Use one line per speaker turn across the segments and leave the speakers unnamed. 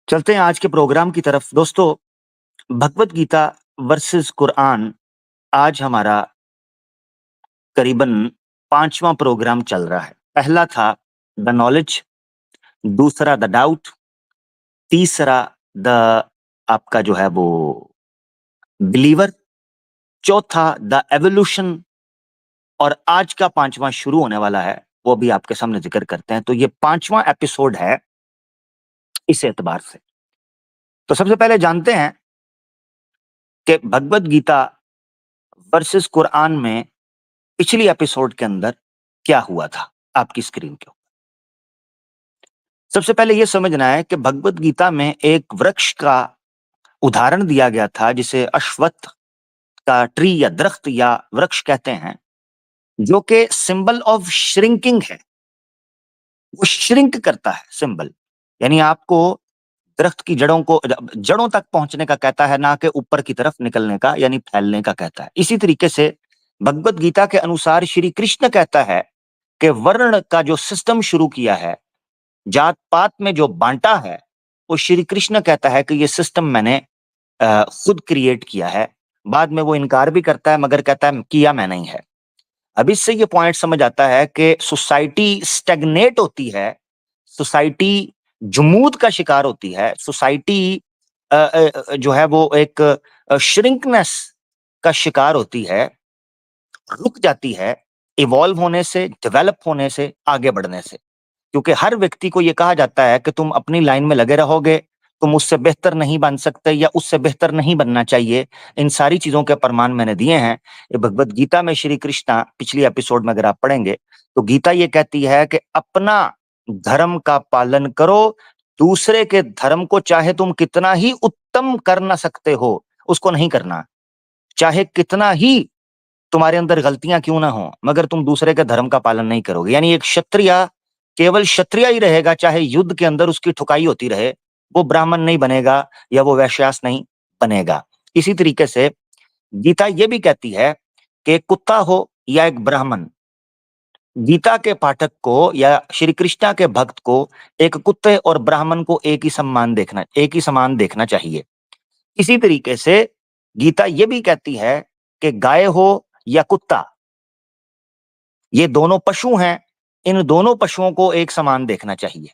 चलते हैं आज के प्रोग्राम की तरफ। दोस्तों, भगवत गीता वर्सेस कुरान आज हमारा करीबन 5वां प्रोग्राम चल रहा है। पहला था द नॉलेज, दूसरा द डाउट, तीसरा द आपका जो है वो बिलीवर, चौथा द एवोल्यूशन और आज का 5वां शुरू होने वाला है, वो भी आपके सामने ज़िक्र करते हैं। तो ये 5वां एपिसोड है इस एतबार से। तो सबसे पहले जानते हैं कि भगवत गीता वर्सेस कुरान में पिछली एपिसोड के अंदर क्या हुआ था आपकी स्क्रीन के ऊपर। सबसे पहले ये समझना है कि भगवत गीता में एक वृक्ष का उदाहरण दिया गया था जिसे अश्वत्थ का ट्री या दरख्त या वृक्ष कहते हैं, जो कि सिंबल ऑफ श्रिंकिंग है। वो श्रिंक करता है सिंबल, यानी आपको दरख्त की जड़ों तक पहुंचने का कहता है, ना कि ऊपर की तरफ निकलने का यानी फैलने का कहता है। इसी तरीके से भगवत गीता के अनुसार श्री कृष्ण कहता है कि वर्ण का जो सिस्टम शुरू किया है, जात पात में जो बांटा है, वो श्री कृष्ण कहता है कि ये सिस्टम मैंने खुद क्रिएट किया है। बाद में वो इनकार भी करता है, मगर कहता है किया मैंने ही है। अब इससे ये पॉइंट समझ आता है कि सोसाइटी स्टैग्नेट होती है, सोसाइटी जमूद का शिकार होती है, सोसाइटी जो है वो एक श्रिंकनेस का शिकार होती है, रुक जाती है इवॉल्व होने से, डेवलप होने से, आगे बढ़ने से। क्योंकि हर व्यक्ति को ये कहा जाता है कि तुम अपनी लाइन में लगे रहोगे, तुम उससे बेहतर नहीं बन सकते या उससे बेहतर नहीं बनना चाहिए। इन सारी चीजों के प्रमाण मैंने दिए हैं। ये भगवत गीता में श्री कृष्णा पिछली एपिसोड में अगर आप पढ़ेंगे तो गीता ये कहती है कि अपना धर्म का पालन करो, दूसरे के धर्म को चाहे तुम कितना ही उत्तम कर ना सकते हो, उसको नहीं करना। चाहे कितना ही तुम्हारे अंदर गलतियां क्यों ना हो, मगर तुम दूसरे के धर्म का पालन नहीं करोगे। यानी एक क्षत्रिय केवल क्षत्रिय ही रहेगा, चाहे युद्ध के अंदर उसकी ठुकाई होती रहे, वो ब्राह्मण नहीं बनेगा या वो वैश्यास नहीं बनेगा। इसी तरीके से गीता ये भी कहती है कि एक कुत्ता हो या एक ब्राह्मण, गीता के पाठक को या श्री कृष्णा के भक्त को एक कुत्ते और ब्राह्मण को एक ही समान देखना चाहिए। इसी तरीके से गीता ये भी कहती है कि गाय हो या कुत्ता, ये दोनों पशु हैं, इन दोनों पशुओं को एक समान देखना चाहिए।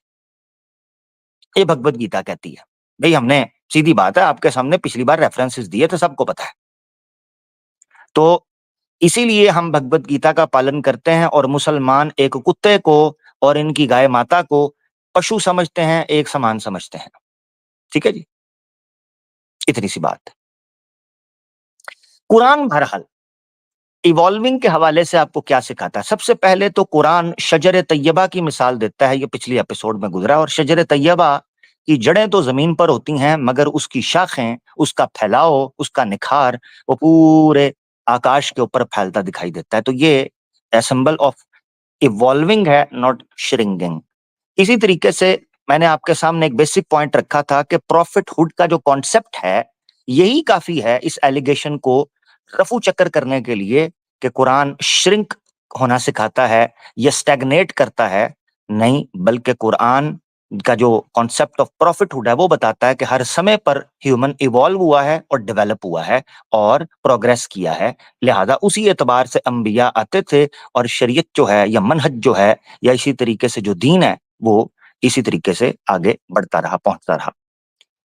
ये भगवत गीता कहती है। भाई हमने सीधी बात है, आपके सामने पिछली बार रेफरेंसेस दिए थे, सबको पता है। तो इसीलिए हम भगवत गीता का पालन करते हैं और मुसलमान एक कुत्ते को और इनकी गाय माता को पशु समझते हैं, एक समान समझते हैं। ठीक है जी, इतनी सी बात। कुरान बहरहाल इवॉल्विंग के हवाले से आपको क्या सिखाता है? सबसे पहले तो कुरान शजर तैयबा की मिसाल देता है, ये पिछली एपिसोड में गुजरा। और शजर तैयबा की जड़ें तो जमीन पर होती हैं, मगर उसकी शाखें, उसका फैलाव, उसका निखार वो पूरे आकाश के ऊपर फैलता दिखाई देता है। तो ये सिंबल ऑफ इवॉल्विंग है, नॉट श्रिंकिंग। इसी तरीके से मैंने आपके सामने एक बेसिक पॉइंट रखा था कि प्रॉफिटहुड का जो कॉन्सेप्ट है, यही काफी है इस एलिगेशन को रफू चक्कर करने के लिए कि कुरान श्रिंक होना सिखाता है या स्टैग्नेट करता है। नहीं, बल्कि कुरान का जो कॉन्सेप्ट ऑफ प्रॉफिटहुड है वो बताता है कि हर समय पर ह्यूमन इवॉल्व हुआ है और डेवलप हुआ है और प्रोग्रेस किया है। लिहाजा उसी एतबार से अंबिया आते थे और शरीयत जो है या मनहज जो है या इसी तरीके से जो दीन है वो इसी तरीके से आगे बढ़ता रहा, पहुंचता रहा।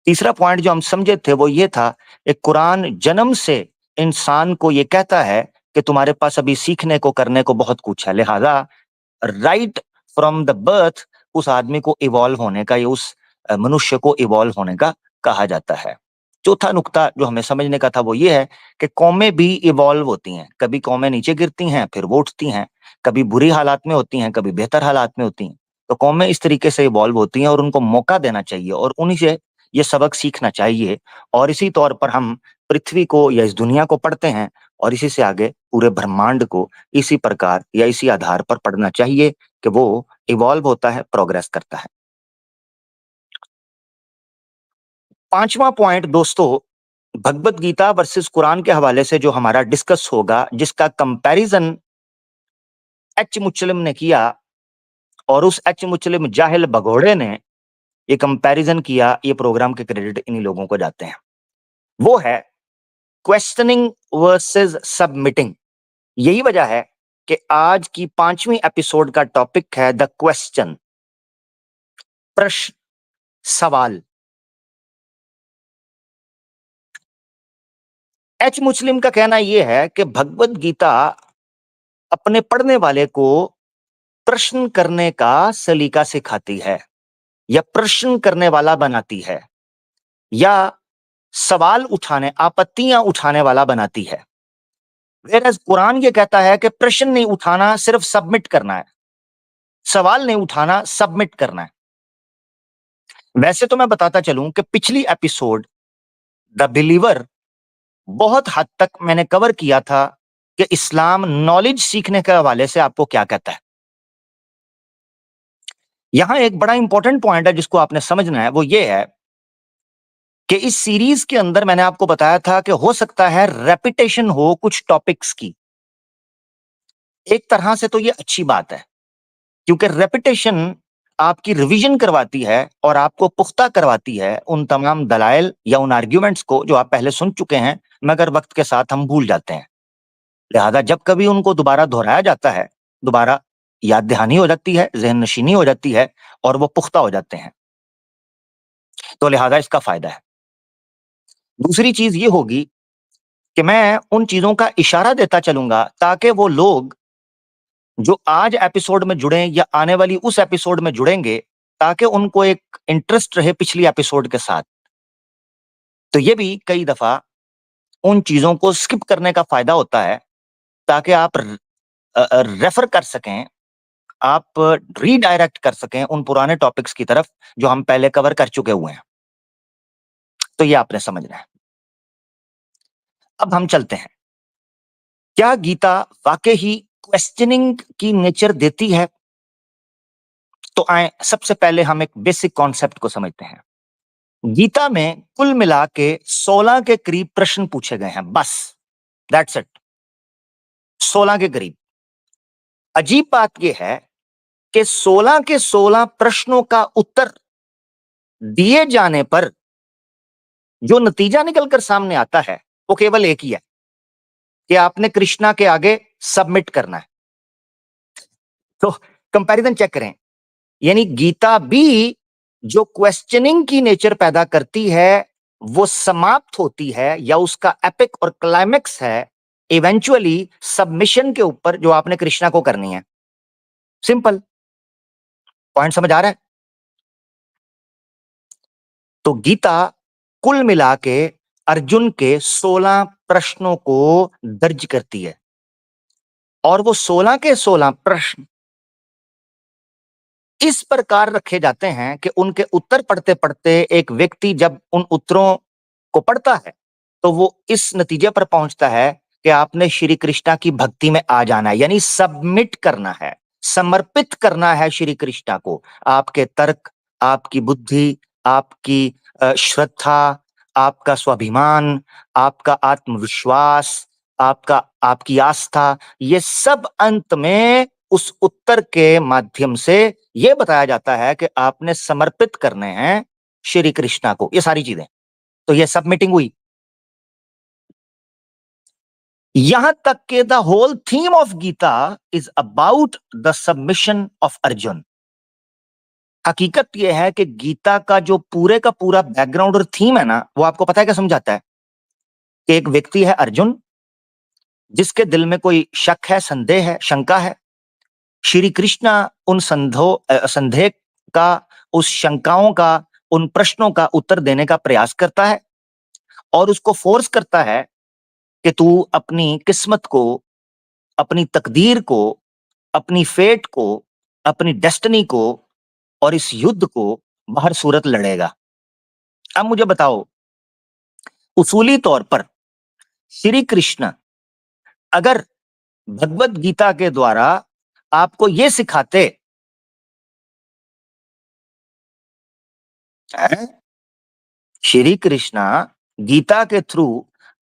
तीसरा पॉइंट जो हम समझे थे वो ये था कि कुरान जन्म से इंसान को ये कहता है कि तुम्हारे पास अभी सीखने को, करने को बहुत कुछ है। लिहाजा राइट फ्रॉम द बर्थ उस आदमी को इवॉल्व होने का या उस मनुष्य को इवॉल्व होने का कहा जाता है। चौथा नुक्ता जो हमें समझने का था वो ये है कि कौमें भी इवॉल्व होती हैं। कभी कौमें नीचे गिरती हैं, फिर वो उठती हैं, कभी बुरी हालात में होती हैं, कभी बेहतर हालात में होती हैं। तो कौमें इस तरीके से इवॉल्व होती हैं और उनको मौका देना चाहिए और उन्हीं से ये सबक सीखना चाहिए। और इसी तौर पर हम पृथ्वी को या इस दुनिया को पढ़ते हैं और इसी से आगे पूरे ब्रह्मांड को इसी प्रकार या इसी आधार पर पढ़ना चाहिए कि वो इवॉल्व होता है, प्रोग्रेस करता है। पांचवा पॉइंट दोस्तों, भगवत गीता वर्सेस कुरान के हवाले से जो हमारा डिस्कस होगा, जिसका कंपैरिजन एच मुचलिम ने किया और उस एच मुचलिम जाहिल भगोड़े ने ये कंपैरिजन किया, ये प्रोग्राम के क्रेडिट इन्हीं लोगों को जाते हैं। वो है क्वेश्चनिंग वर्सेस सबमिटिंग। यही वजह है कि आज की 5वीं एपिसोड का टॉपिक है द क्वेश्चन, प्रश्न, सवाल। एच मुस्लिम का कहना यह है कि भगवत गीता अपने पढ़ने वाले को प्रश्न करने का सलीका सिखाती है, या प्रश्न करने वाला बनाती है, या सवाल उठाने, आपत्तियां उठाने वाला बनाती है। वेरएज़ कुरान ये कहता है कि प्रश्न नहीं उठाना, सिर्फ सबमिट करना है। सवाल नहीं उठाना, सबमिट करना है। वैसे तो मैं बताता चलूं कि पिछली एपिसोड द बिलीवर बहुत हद तक मैंने कवर किया था कि इस्लाम नॉलेज सीखने के हवाले से आपको क्या कहता है। यहां एक बड़ा इंपॉर्टेंट पॉइंट है जिसको आपने समझना है, वो ये है कि इस सीरीज के अंदर मैंने आपको बताया था कि हो सकता है रेपिटेशन हो कुछ टॉपिक्स की। एक तरह से तो ये अच्छी बात है, क्योंकि रेपिटेशन आपकी रिवीजन करवाती है और आपको पुख्ता करवाती है उन तमाम दलाइल या उन आर्ग्यूमेंट्स को जो आप पहले सुन चुके हैं, मगर वक्त के साथ हम भूल जाते हैं। लिहाजा जब कभी उनको दोबारा दोहराया जाता है, दोबारा याद दहानी हो जाती है, ज़हन नशीनी हो जाती है और वो पुख्ता हो जाते हैं। तो लिहाजा इसका फायदा है। दूसरी चीज ये होगी कि मैं उन चीजों का इशारा देता चलूंगा ताकि वो लोग जो आज एपिसोड में जुड़े या आने वाली उस एपिसोड में जुड़ेंगे, ताकि उनको एक इंटरेस्ट रहे पिछली एपिसोड के साथ। तो ये भी कई दफा उन चीजों को स्किप करने का फायदा होता है, ताकि आप रेफर कर सकें, आप रीडायरेक्ट कर सकें उन पुराने टॉपिक्स की तरफ जो हम पहले कवर कर चुके हुए हैं। तो ये आपने समझना है। अब हम चलते हैं, क्या गीता वाकई ही क्वेश्चनिंग की नेचर देती है? तो आए सबसे पहले हम एक बेसिक कॉन्सेप्ट को समझते हैं। गीता में कुल मिला के 16 के करीब प्रश्न पूछे गए हैं, बस, दैट्स इट, 16 के करीब। अजीब बात यह है कि 16 के 16 प्रश्नों का उत्तर दिए जाने पर जो नतीजा निकलकर सामने आता है वो केवल एक ही है कि आपने कृष्णा के आगे सबमिट करना है। तो कंपैरिजन चेक करें, यानी गीता भी जो क्वेश्चनिंग की नेचर पैदा करती है वो समाप्त होती है, या उसका एपिक और क्लाइमेक्स है इवेंचुअली सबमिशन के ऊपर जो आपने कृष्णा को करनी है। सिंपल पॉइंट समझ आ रहा है? तो गीता कुल मिला के अर्जुन के 16 प्रश्नों को दर्ज करती है, और वो 16 के 16 प्रश्न इस प्रकार रखे जाते हैं कि उनके उत्तर पढ़ते पढ़ते एक व्यक्ति जब उन उत्तरों को पढ़ता है तो वो इस नतीजे पर पहुंचता है कि आपने श्री कृष्णा की भक्ति में आ जाना है, यानी सबमिट करना है, समर्पित करना है श्री कृष्णा को। आपके तर्क, आपकी बुद्धि, आपकी श्रद्धा, आपका स्वाभिमान, आपका आत्मविश्वास, आपकी आस्था, ये सब अंत में उस उत्तर के माध्यम से यह बताया जाता है कि आपने समर्पित करने हैं श्री कृष्णा को ये सारी चीजें। तो ये सबमिटिंग हुई। यहां तक कि the whole theme of Gita is about the submission of Arjun. हकीकत यह है कि गीता का जो पूरे का पूरा बैकग्राउंड और थीम है ना, वो आपको पता है क्या समझाता है? कि एक व्यक्ति है अर्जुन, जिसके दिल में कोई शक है, संदेह है, शंका है। श्री कृष्णा उन संदेह का, उस शंकाओं का, उन प्रश्नों का उत्तर देने का प्रयास करता है और उसको फोर्स करता है कि तू अपनी किस्मत को, अपनी तकदीर को, अपनी फेट को, अपनी डेस्टिनी को और इस युद्ध को बाहर सूरत लड़ेगा। अब मुझे बताओ, उसूली तौर पर श्री कृष्ण अगर भगवत गीता के द्वारा आपको यह सिखाते हैं, श्री कृष्णा गीता के थ्रू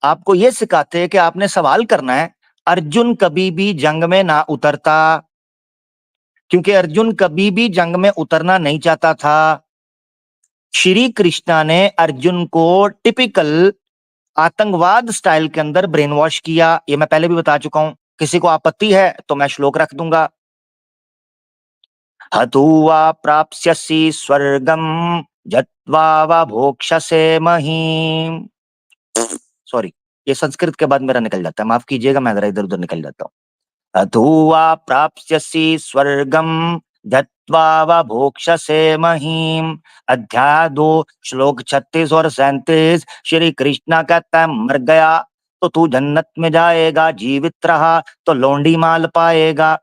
आपको यह सिखाते कि आपने सवाल करना है, अर्जुन कभी भी जंग में ना उतरता, क्योंकि अर्जुन कभी भी जंग में उतरना नहीं चाहता था। श्री कृष्णा ने अर्जुन को टिपिकल आतंकवाद स्टाइल के अंदर ब्रेन वॉश किया। ये मैं पहले भी बता चुका हूं। किसी को आपत्ति है तो मैं श्लोक रख दूंगा। हतुवा प्राप्स्यसि स्वर्गम जत्वा वा भोक्ष्यसे महीम। सॉरी, ये संस्कृत के बाद मेरा निकल जाता है, माफ कीजिएगा, मैं जरा इधर उधर निकल जाता हूँ। अथुवा प्राप्स्यसि स्वर्गम दत्वा वा भोक्ष्यसे महीम। अध्याय 2 श्लोक 36 और 37। श्री कृष्णा कहता है मर गया तो तू जन्नत में जाएगा, जीवित रहा तो लौंडी माल पाएगा।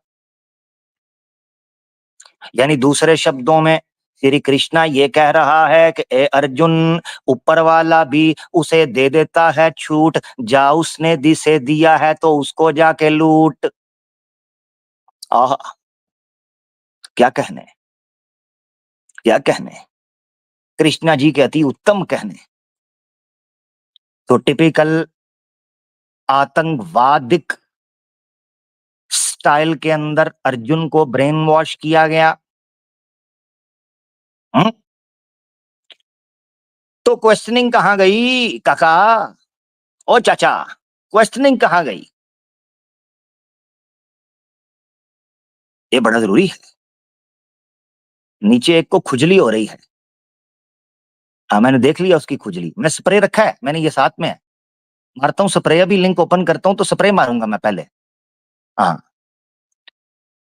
यानी दूसरे शब्दों में श्री कृष्णा ये कह रहा है कि ए अर्जुन, ऊपर वाला भी उसे दे देता है छूट, जा उसने दिसे दिया है तो उसको जाके लूट। आह, क्या कहने, क्या कहने, कृष्णा जी के अति उत्तम कहने। तो टिपिकल आतंकवादिक स्टाइल के अंदर अर्जुन को ब्रेन वॉश किया गया। हुँ? तो क्वेश्चनिंग कहां गई काका, ओ चाचा, क्वेश्चनिंग कहां गई? ये बड़ा जरूरी है। नीचे एक को खुजली हो रही है। हाँ, मैंने देख लिया उसकी खुजली। मैं स्प्रे रखा है, मैंने ये साथ में है। मारता हूँ स्प्रे, अभी लिंक ओपन करता हूँ तो स्प्रे मारूंगा मैं पहले। हाँ,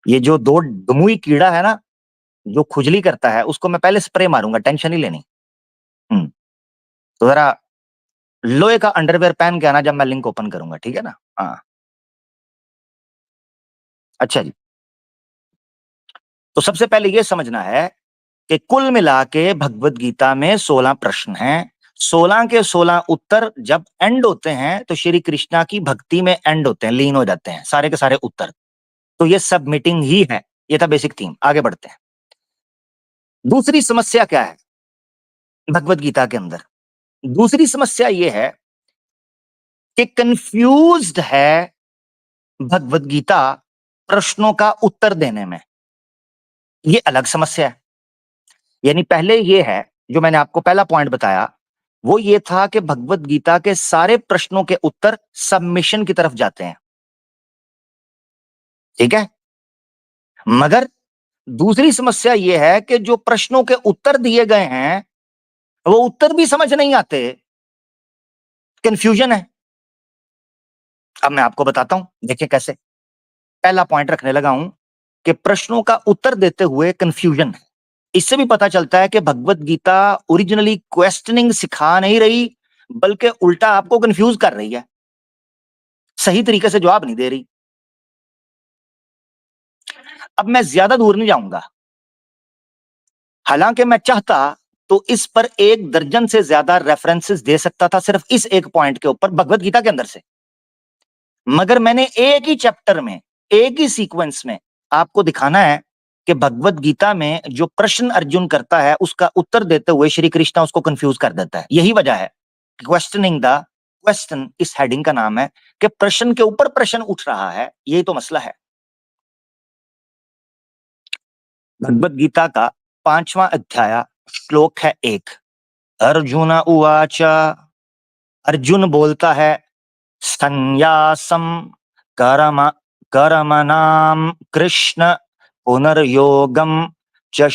ये जो दो डमुई कीड़ा है ना, जो खुजली करता है, उसको मैं पहले स्प्रे मारूंगा, टेंशन नहीं लेनी। तो जरा लोहे का अंडरवेयर पहन के आना जब मैं लिंक ओपन करूंगा, ठीक है ना? हाँ, अच्छा जी। तो सबसे पहले ये समझना है कि कुल मिला के भगवत गीता में 16 प्रश्न हैं। 16 के 16 उत्तर जब एंड होते हैं तो श्री कृष्णा की भक्ति में एंड होते हैं, लीन हो जाते हैं सारे के सारे उत्तर। तो ये सबमिटिंग ही है। ये था बेसिक थीम। आगे बढ़ते हैं। दूसरी समस्या क्या है भगवत गीता के अंदर? दूसरी समस्या ये है कि कंफ्यूज्ड है भगवत गीता प्रश्नों का उत्तर देने में। ये अलग समस्या है। यानी पहले ये है, जो मैंने आपको पहला पॉइंट बताया, वो ये था कि भगवत गीता के सारे प्रश्नों के उत्तर सबमिशन की तरफ जाते हैं, ठीक है? मगर दूसरी समस्या ये है कि जो प्रश्नों के उत्तर दिए गए हैं वो उत्तर भी समझ नहीं आते, कंफ्यूजन है। अब मैं आपको बताता हूं, देखिए कैसे। पहला पॉइंट रखने लगा हूं कि प्रश्नों का उत्तर देते हुए कंफ्यूजन है। इससे भी पता चलता है कि भगवत गीता ओरिजिनली क्वेश्चनिंग सिखा नहीं रही, बल्कि उल्टा आपको कंफ्यूज कर रही है, सही तरीके से जवाब नहीं दे रही। अब मैं ज्यादा दूर नहीं जाऊंगा, हालांकि मैं चाहता तो इस पर 1 दर्जन से ज्यादा रेफरेंसेस दे सकता था सिर्फ इस एक पॉइंट के ऊपर भगवत गीता के अंदर से। मगर मैंने एक ही चैप्टर में, एक ही सीक्वेंस में आपको दिखाना है कि भगवत गीता में जो प्रश्न अर्जुन करता है उसका उत्तर देते हुए श्री कृष्ण उसको कंफ्यूज कर देता है। यही वजह है क्वेश्चनिंग द क्वेश्चन, इस हेडिंग का नाम है कि प्रश्न के ऊपर प्रश्न उठ रहा है। यही तो मसला है। भगवत गीता का 5वां अध्याय, श्लोक है 1। अर्जुन उवाच, अर्जुन बोलता है, संन्यासम कर्म कर्मणाम कृष्ण पुनर्योगम च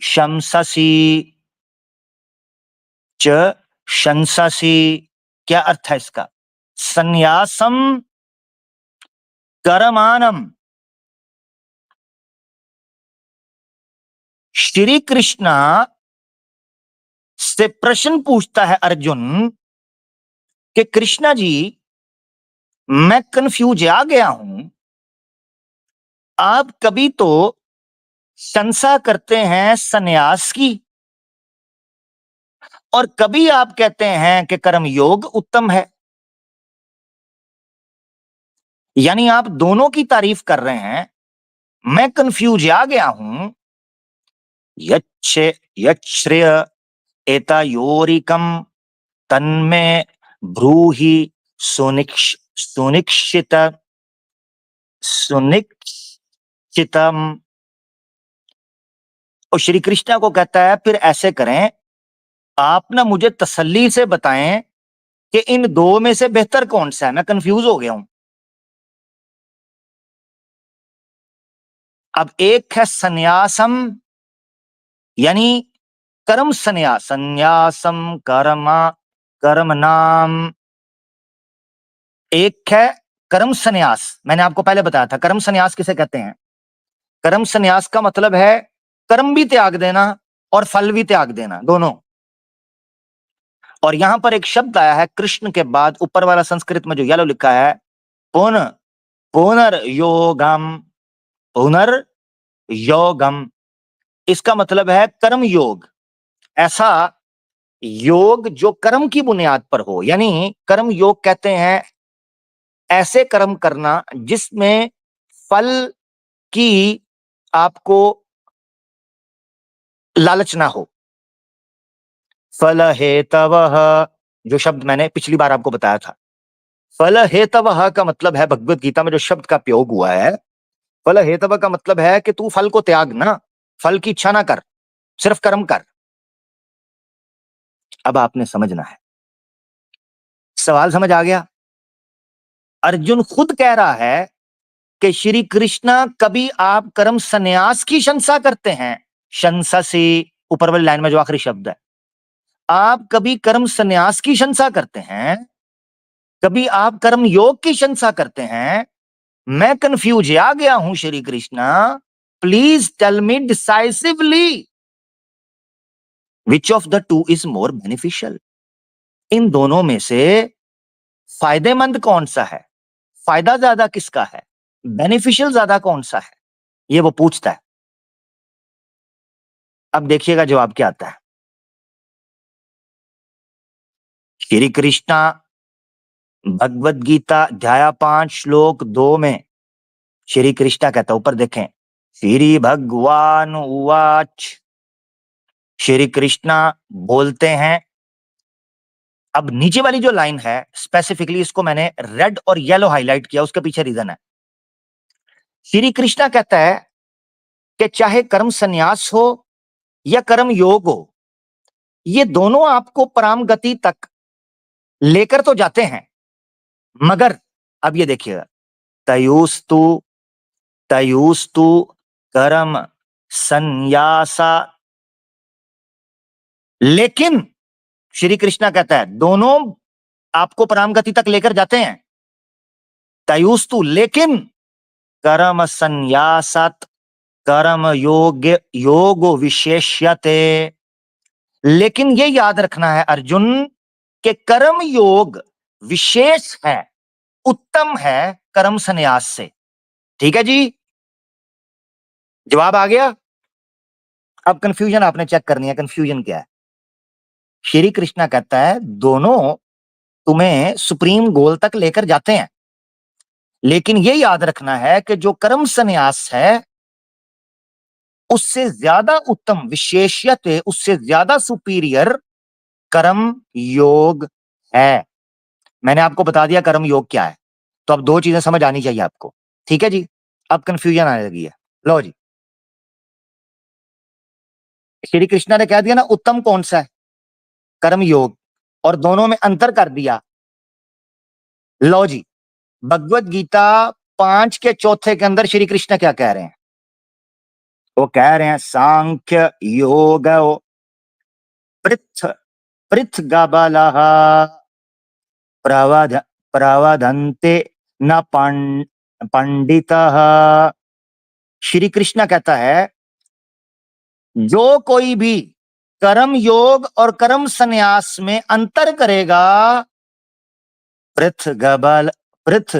शंससि च शंससि। क्या अर्थ है इसका? संन्यासम कर्माणम। श्री कृष्ण से प्रश्न पूछता है अर्जुन कि कृष्णा जी, मैं कंफ्यूज आ गया हूं। आप कभी तो शंसा करते हैं सन्यास की, और कभी आप कहते हैं कि कर्म योग उत्तम है। यानी आप दोनों की तारीफ कर रहे हैं। मैं कंफ्यूज आ गया हूं। यच्छ्रेय एतयोरिकम तन्मे ब्रूहि सुनिश्चित सुनिश्चितम। और श्री कृष्ण को कहता है फिर ऐसे करें आप ना मुझे तसल्ली से बताएं कि इन दो में से बेहतर कौन सा है, मैं कंफ्यूज हो गया हूं। अब एक है संन्यासम, यानी कर्म संन्यास, संन्यासम कर्मा कर्म नाम। एक है कर्म संन्यास, मैंने आपको पहले बताया था कर्म संन्यास किसे कहते हैं। कर्म संन्यास का मतलब है कर्म भी त्याग देना और फल भी त्याग देना, दोनों। और यहां पर एक शब्द आया है कृष्ण के बाद, ऊपर वाला संस्कृत में जो येलो लिखा है, पुन पुनर्योगम, पुनर्योगम। इसका मतलब है कर्म योग, ऐसा योग जो कर्म की बुनियाद पर हो, यानी कर्म योग कहते हैं ऐसे कर्म करना जिसमें फल की आपको लालच ना हो। फल हेतवः, जो शब्द मैंने पिछली बार आपको बताया था, फल हेतवः का मतलब है, भगवत गीता में जो शब्द का प्रयोग हुआ है, फल हेतव का मतलब है कि तू फल को त्याग ना, फल की इच्छा ना कर, सिर्फ कर्म कर। अब आपने समझना है, सवाल समझ आ गया। अर्जुन खुद कह रहा है कि श्री कृष्णा कभी आप कर्म संन्यास की शंसा करते हैं, शंसा से ऊपर वाली लाइन में जो आखिरी शब्द है, आप कभी कर्म संन्यास की शंसा करते हैं, कभी आप कर्म योग की शंसा करते हैं। मैं कंफ्यूज आ गया हूं Shri Krishna, please tell me decisively which of the two is more beneficial. इन दोनों में से फायदेमंद कौन सा है, फायदा ज्यादा किसका है, बेनिफिशियल ज्यादा कौन सा है, ये वो पूछता है। अब देखिएगा जवाब क्या आता है। श्री कृष्णा भगवत गीता अध्याय 5 श्लोक 2 में श्री कृष्णा कहता, ऊपर देखें, श्री भगवान उवाच, श्री कृष्णा बोलते हैं। अब नीचे वाली जो लाइन है स्पेसिफिकली इसको मैंने रेड और येलो हाईलाइट किया, उसके पीछे रीजन है। श्री कृष्णा कहता है कि चाहे कर्म संन्यास हो या कर्म योग हो, ये दोनों आपको परम गति तक लेकर तो जाते हैं, मगर अब ये देखिएगा, तयुस्तु तयुस्तु कर्म संन्यासा, लेकिन श्री कृष्णा कहता है दोनों आपको परम गति तक लेकर जाते हैं, तयुस्तु, लेकिन कर्म संन्यासात कर्म योग विशेष्यते। लेकिन ये याद रखना है अर्जुन कि कर्म योग विशेष है, उत्तम है कर्म संन्यास से। ठीक है जी, जवाब आ गया। अब कंफ्यूजन आपने चेक करनी है, कंफ्यूजन क्या है। श्री कृष्णा कहता है दोनों तुम्हें सुप्रीम गोल तक लेकर जाते हैं, लेकिन ये याद रखना है कि जो कर्म संन्यास है उससे ज्यादा उत्तम, विशेषियत उससे ज्यादा सुपीरियर कर्म योग है। मैंने आपको बता दिया कर्म योग क्या है, तो अब दो चीजें समझ आनी चाहिए आपको। ठीक है जी, अब कंफ्यूजन आने लगी है। लो जी, श्री कृष्णा ने कह दिया ना उत्तम कौन सा है, कर्म योग, और दोनों में अंतर कर दिया। लो जी, भगवत गीता 5 के चौथे के अंदर श्री कृष्ण क्या कह रहे हैं, वो कह रहे हैं सांख्य योग पृथ पृथ गबलः प्रवध प्रवदन्ते न पंडितः। श्री कृष्ण कहता है जो कोई भी कर्म योग और कर्म संन्यास में अंतर करेगा, पृथ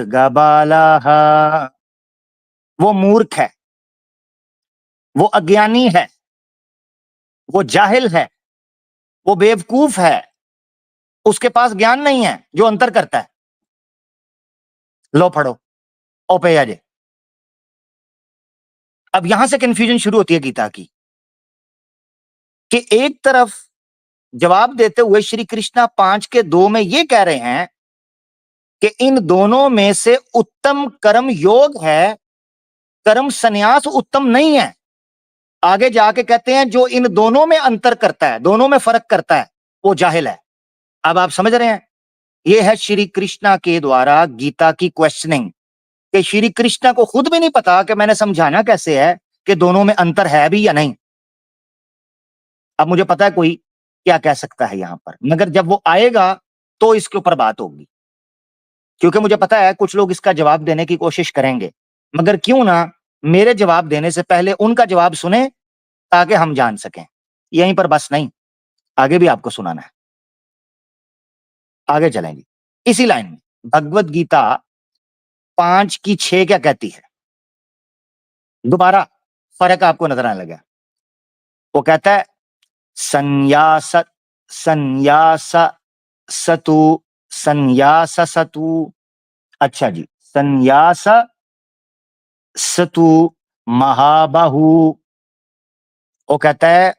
गबलः, वो मूर्ख है, वो अज्ञानी है, वो जाहिल है, वो बेवकूफ है, उसके पास ज्ञान नहीं है जो अंतर करता है। लो पढ़ो ओपे आजे। अब यहां से कंफ्यूजन शुरू होती है गीता की कि एक तरफ जवाब देते हुए श्री कृष्णा 5 के 2 में ये कह रहे हैं कि इन दोनों में से उत्तम कर्म योग है, कर्म संन्यास उत्तम नहीं है। आगे जाके कहते हैं जो इन दोनों में अंतर करता है, दोनों में फर्क करता है, वो जाहिल है। अब आप समझ रहे हैं, ये है श्री कृष्णा के द्वारा गीता की क्वेश्चनिंग, कि श्री कृष्णा को खुद भी नहीं पता कि मैंने समझाना कैसे है कि दोनों में अंतर है भी या नहीं। अब मुझे पता है कोई क्या कह सकता है यहां पर, मगर जब वो आएगा तो इसके ऊपर बात होगी, क्योंकि मुझे पता है कुछ लोग इसका जवाब देने की कोशिश करेंगे, मगर क्यों ना मेरे जवाब देने से पहले उनका जवाब सुने, ताकि हम जान सकें। यहीं पर बस नहीं, आगे भी आपको सुनाना है। आगे चलेंगे इसी लाइन में। भगवत गीता 5:6 क्या कहती है? दोबारा फर्क आपको नजर आने लगा। वो कहता है संन्यास संन्यास सतु संन्यास सतु। अच्छा जी, संन्यास सतु महाबाहु। वो कहता है,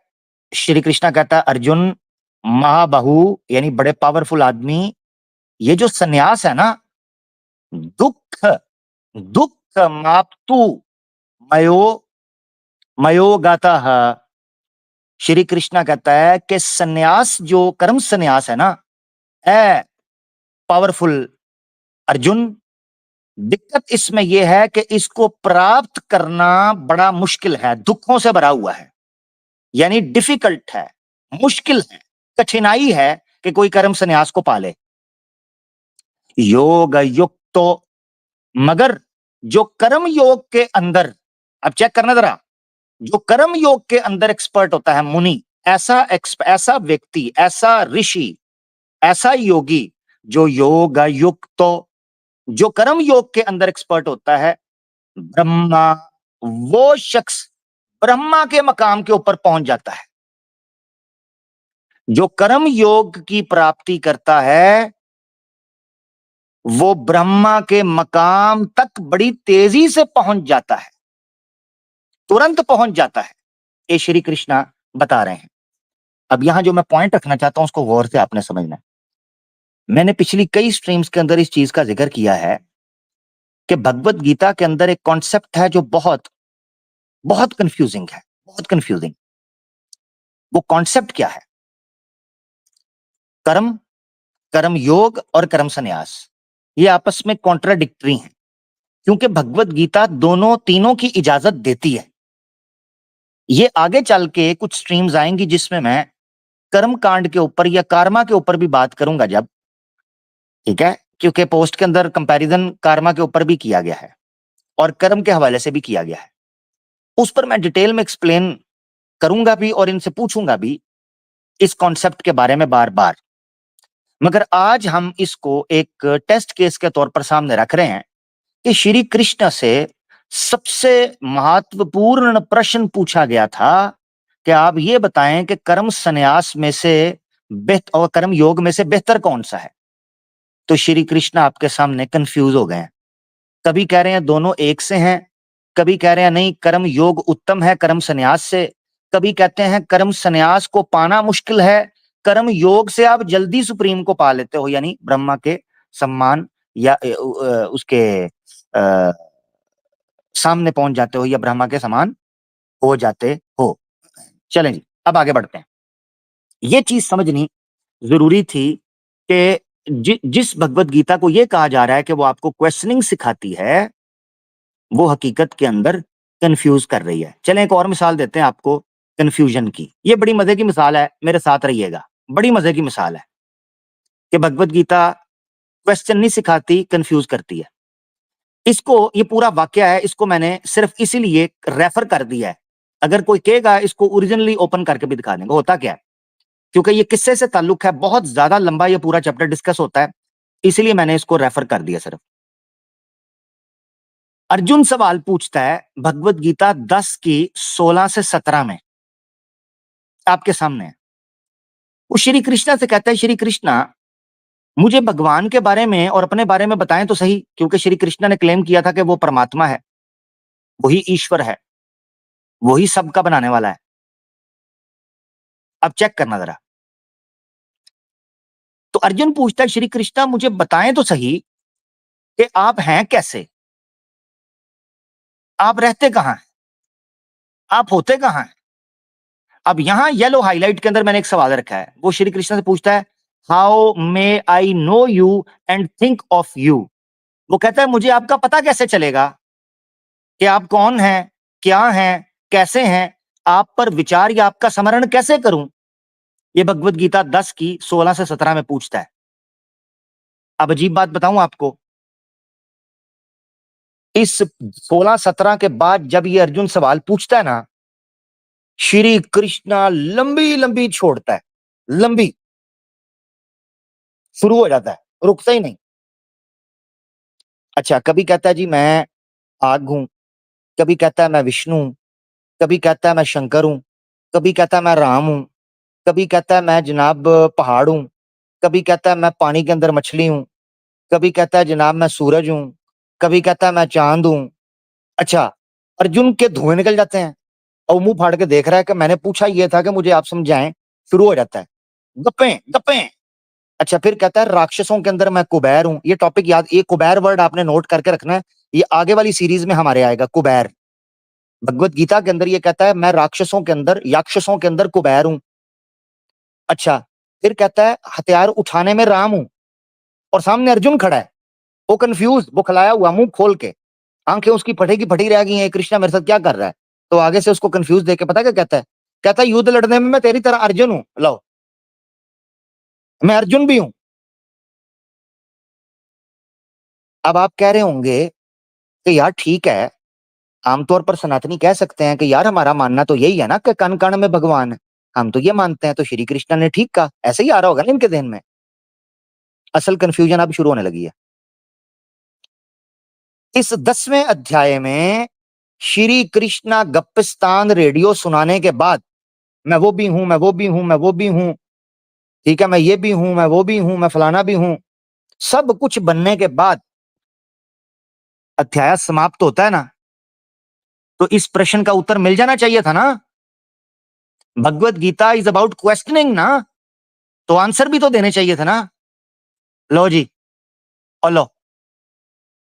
श्री कृष्णा कहता है अर्जुन, महाबाहु यानी बड़े पावरफुल आदमी, ये जो संन्यास है ना, दुख दुख माप्तु मयो मयो गाता है। श्री कृष्णा कहता है कि संन्यास जो कर्म संन्यास है ना, है पावरफुल अर्जुन, दिक्कत इसमें यह है कि इसको प्राप्त करना बड़ा मुश्किल है, दुखों से भरा हुआ है, यानी डिफिकल्ट है, मुश्किल है, कठिनाई है कि कोई कर्म संन्यास को पाले। योग युक्त तो, मगर जो कर्म योग के अंदर, अब चेक करना जरा, जो कर्म योग के अंदर एक्सपर्ट होता है मुनि, ऐसा व्यक्ति, ऐसा ऋषि, ऐसा योगी जो योग युक्त तो, जो कर्म योग के अंदर एक्सपर्ट होता है, ब्रह्मा, वो शख्स ब्रह्मा के मकाम के ऊपर पहुंच जाता है। जो कर्म योग की प्राप्ति करता है वो ब्रह्मा के मकाम तक बड़ी तेजी से पहुंच जाता है, तुरंत पहुंच जाता है। ये श्री कृष्णा बता रहे हैं। अब यहां जो मैं पॉइंट रखना चाहता हूं उसको गौर से आपने समझना है। मैंने पिछली कई स्ट्रीम्स के अंदर इस चीज का जिक्र किया है कि भगवत गीता के अंदर एक कॉन्सेप्ट है जो बहुत बहुत कंफ्यूजिंग है, बहुत कंफ्यूजिंग। वो कॉन्सेप्ट क्या है? कर्म, कर्म योग और कर्म संन्यास, ये आपस में कॉन्ट्राडिक्टरी हैं, क्योंकि भगवत गीता दोनों तीनों की इजाजत देती है। ये आगे चल के कुछ स्ट्रीम्स आएंगी जिसमें मैं कर्म कांड के ऊपर या कार्मा के ऊपर भी बात करूंगा जब, ठीक है, क्योंकि पोस्ट के अंदर कंपैरिजन कार्मा के ऊपर भी किया गया है और कर्म के हवाले से भी किया गया है। उस पर मैं डिटेल में एक्सप्लेन करूंगा भी और इनसे पूछूंगा भी इस कॉन्सेप्ट के बारे में बार बार। मगर आज हम इसको एक टेस्ट केस के तौर पर सामने रख रहे हैं कि श्री कृष्ण से सबसे महत्वपूर्ण प्रश्न पूछा गया था कि आप ये बताएं कि कर्म संन्यास में से बेहतर और कर्म योग में से बेहतर कौन सा है। तो श्री कृष्ण आपके सामने कंफ्यूज हो गए हैं। कभी कह रहे हैं दोनों एक से हैं, कभी कह रहे हैं नहीं कर्म योग उत्तम है कर्म संन्यास से, कभी कहते हैं कर्म संन्यास को पाना मुश्किल है, कर्म योग से आप जल्दी सुप्रीम को पा लेते हो, यानी ब्रह्मा के सम्मान या उसके सामने पहुंच जाते हो या ब्रह्मा के समान हो जाते हो। चलें जी, अब आगे बढ़ते हैं। ये चीज समझनी जरूरी थी कि जिस भगवत गीता को ये कहा जा रहा है कि वो आपको क्वेश्चनिंग सिखाती है, वो हकीकत के अंदर कंफ्यूज कर रही है। चलें एक और मिसाल देते हैं आपको कंफ्यूजन की। ये बड़ी मजे की मिसाल है, मेरे साथ रहिएगा। बड़ी मजे की मिसाल है कि भगवत गीता क्वेश्चन नहीं सिखाती, कंफ्यूज करती है। इसको, ये पूरा वाक्य है, इसको मैंने सिर्फ इसीलिए रेफर कर दिया है। अगर कोई कहेगा इसको ओरिजिनली ओपन करके भी दिखा देंगे होता क्या है, क्योंकि ये किस्से से ताल्लुक है, बहुत ज्यादा लंबा ये पूरा चैप्टर डिस्कस होता है, इसलिए मैंने इसको रेफर कर दिया सिर्फ। अर्जुन सवाल पूछता है भगवत गीता 10 की 16 से 17 में, आपके सामने है। वो श्री कृष्णा से कहता है, श्री कृष्णा मुझे भगवान के बारे में और अपने बारे में बताएं तो सही, क्योंकि श्री कृष्णा ने क्लेम किया था कि वो परमात्मा है, वही ईश्वर है, वही सबका बनाने वाला है। अब चेक करना जरा। तो अर्जुन पूछता है श्री कृष्णा मुझे बताएं तो सही कि आप हैं कैसे, आप रहते कहां हैं, आप होते कहां हैं, अब यहां येलो हाईलाइट के अंदर मैंने एक सवाल रखा है, वो श्री कृष्ण से पूछता है, how may I know you and think of you. वो कहता है मुझे आपका पता कैसे चलेगा कि आप कौन हैं, क्या हैं, कैसे हैं, आप पर विचार या आपका स्मरण कैसे करूं। ये भगवत गीता 10 की 16 से 17 में पूछता है। अब अजीब बात बताऊं आपको, इस 16-17 के बाद जब ये अर्जुन सवाल पूछता है ना, श्री कृष्णा लंबी लंबी छोड़ता है, लंबी शुरू हो जाता है, रुकता ही नहीं। अच्छा, कभी कहता है जी मैं आग हूं, कभी कहता है मैं विष्णु हूं, कभी कहता है मैं शंकर हूं, कभी कहता है मैं राम हूं, कभी कहता है मैं जनाब पहाड़ हूं, कभी कहता है मैं पानी के अंदर मछली हूं, कभी कहता है जनाब मैं सूरज हूं, कभी कहता है मैं चांद हूं। अच्छा, अर्जुन के धुएं निकल जाते हैं और मुंह फाड़ के देख रहा है कि मैंने पूछा ये था कि मुझे आप समझाएं, शुरू हो जाता है, गप्पे गप्पे। अच्छा, फिर कहता है राक्षसों के अंदर मैं कुबेर हूं। ये टॉपिक याद, ये कुबेर वर्ड आपने नोट करके रखना है, ये आगे वाली सीरीज में हमारे आएगा, कुबेर। भगवत गीता के अंदर ये कहता है मैं राक्षसों के अंदर, याक्षसों के अंदर कुबेर हूं। अच्छा, फिर कहता है हथियार उठाने में राम हूं, और सामने अर्जुन खड़ा है, वो कंफ्यूज, वो खलाया हुआ मुंह खोल के, आंखें उसकी फटी की फटी रह गई हैं, कृष्णा मेरे साथ क्या कर रहा है। तो आगे से उसको कंफ्यूज देके पता क्या कहता है, कहता है युद्ध लड़ने में मैं तेरी तरह अर्जुन हूं, लो मैं अर्जुन भी हूं। अब आप कह रहे होंगे कि यार ठीक है, आमतौर पर सनातनी कह सकते हैं कि यार हमारा मानना तो यही है ना कि कण कण में भगवान है, हम तो ये मानते हैं, तो श्री कृष्ण ने ठीक कहा, ऐसे ही आ रहा होगा ना इनके ध्यान में। असल कंफ्यूजन अब शुरू होने लगी है। इस 10वें अध्याय में श्री कृष्णा गप्पिस्तान रेडियो सुनाने के बाद, मैं वो भी हूं, मैं वो भी हूं, मैं वो भी हूं, ठीक है, मैं ये भी हूं, मैं वो भी हूं, मैं फलाना भी हूं, सब कुछ बनने के बाद अध्याय समाप्त होता है ना, तो इस प्रश्न का उत्तर मिल जाना चाहिए था ना। भगवत गीता इज अबाउट क्वेश्चनिंग ना, तो आंसर भी तो देने चाहिए था ना। लो जी, और लो,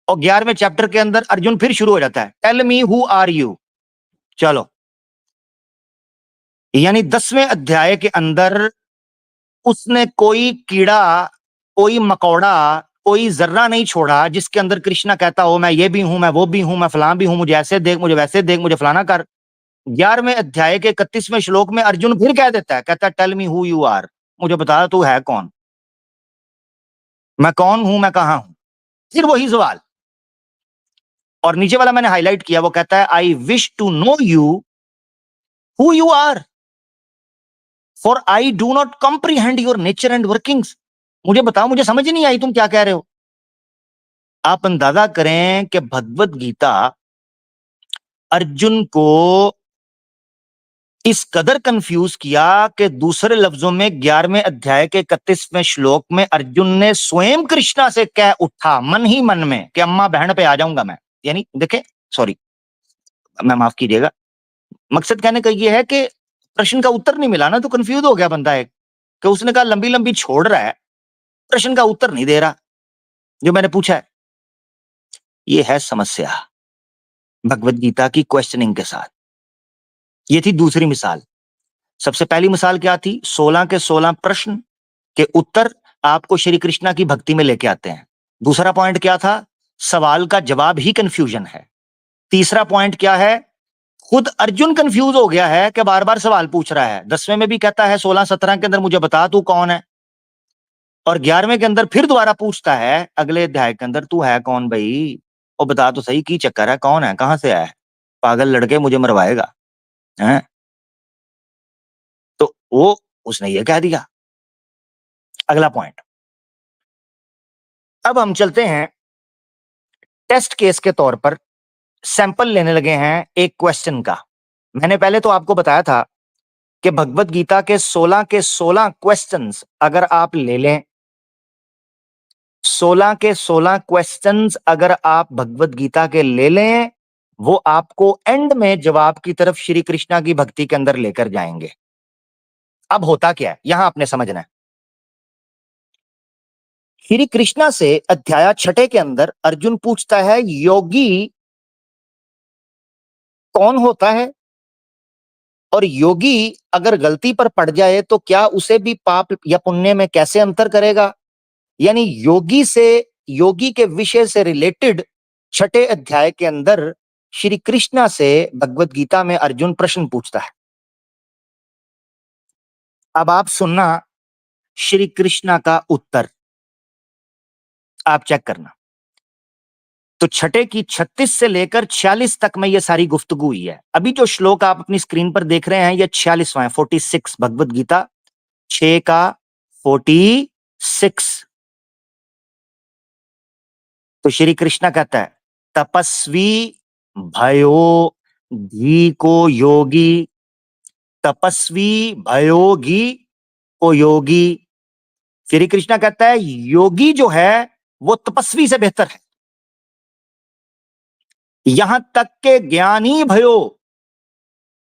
और 11वें चैप्टर के अंदर अर्जुन फिर शुरू हो जाता है, tell me who are you. चलो, यानी 10वें अध्याय के अंदर उसने कोई कीड़ा, कोई मकौड़ा, कोई जर्रा नहीं छोड़ा जिसके अंदर कृष्णा कहता हो मैं ये भी हूं, मैं वो भी हूं, मैं फलां भी हूं, मुझे ऐसे देख, मुझे वैसे देख, मुझे फलाना कर। 11वें अध्याय के 31वें श्लोक में अर्जुन फिर कह देता है, कहता है tell me who you are, मुझे बता तू है कौन, मैं कौन हूं, मैं कहां हूं। फिर वही सवाल, और नीचे वाला मैंने हाईलाइट किया, वो कहता है I wish to know you who you are, for I do not comprehend your nature and workings. मुझे बताओ, मुझे समझ नहीं आई तुम क्या कह रहे हो। आप अंदाजा करें कि भगवत गीता अर्जुन को इस कदर कंफ्यूज किया कि दूसरे लफ्जों में 11वें अध्याय के 31वें श्लोक में अर्जुन ने स्वयं कृष्णा से कह उठा मन ही मन में कि अम्मा बहन पे आ जाऊंगा मैं। यानी देखे, सॉरी, मैं माफ कीजिएगा, मकसद कहने का यह है कि प्रश्न का उत्तर नहीं मिला ना, तो कंफ्यूज हो गया बंदा एक, कि उसने कहा लंबी लंबी छोड़ रहा है, प्रश्न का उत्तर नहीं दे रहा जो मैंने पूछा है। ये है समस्या भगवत गीता की क्वेश्चनिंग के साथ। ये थी दूसरी मिसाल। सबसे पहली मिसाल क्या थी, 16 के 16 प्रश्न के उत्तर आपको श्री कृष्णा की भक्ति में लेके आते हैं। दूसरा पॉइंट क्या था, सवाल का जवाब ही कंफ्यूजन है। तीसरा पॉइंट क्या है, खुद अर्जुन कंफ्यूज हो गया है कि बार बार सवाल पूछ रहा है। 10वें में भी कहता है 16-17 के अंदर मुझे बता तू कौन है, और 11वें के अंदर फिर दोबारा पूछता है अगले अध्याय के अंदर, तू है कौन भाई, और बता तो सही की चक्कर है, कौन है, कहां से आया है, पागल लड़के मुझे मरवाएगा है। तो वो उसने ये कह दिया। अगला पॉइंट, अब हम चलते हैं टेस्ट केस के तौर पर, सैंपल लेने लगे हैं एक क्वेश्चन का। मैंने पहले तो आपको बताया था कि भगवत गीता के 16 के 16 क्वेश्चंस अगर आप ले लें, 16 के 16 क्वेश्चंस अगर आप भगवत गीता के ले लें, वो आपको एंड में जवाब की तरफ श्री कृष्णा की भक्ति के अंदर लेकर जाएंगे। अब होता क्या है यहां आपने समझना है। श्री कृष्णा से अध्याय 6 के अंदर अर्जुन पूछता है योगी कौन होता है, और योगी अगर गलती पर पड़ जाए तो क्या उसे भी पाप या पुण्य में कैसे अंतर करेगा? यानी योगी के विषय से रिलेटेड छठे अध्याय के अंदर श्री कृष्णा से भगवत गीता में अर्जुन प्रश्न पूछता है। अब आप सुनना श्री कृष्णा का उत्तर, आप चेक करना। तो छठे की 36 से लेकर 46 तक में ये सारी गुफ्तगू हुई है। अभी जो श्लोक आप अपनी स्क्रीन पर देख रहे हैं ये 46वां है, 46, भगवत गीता 6 का 46। तो श्री कृष्णा कहता है, तपस्वी भयो घी को योगी, तपस्वी भयोगी को योगी। श्री कृष्णा कहता है योगी जो है वो तपस्वी से बेहतर है, यहां तक के ज्ञानी भयो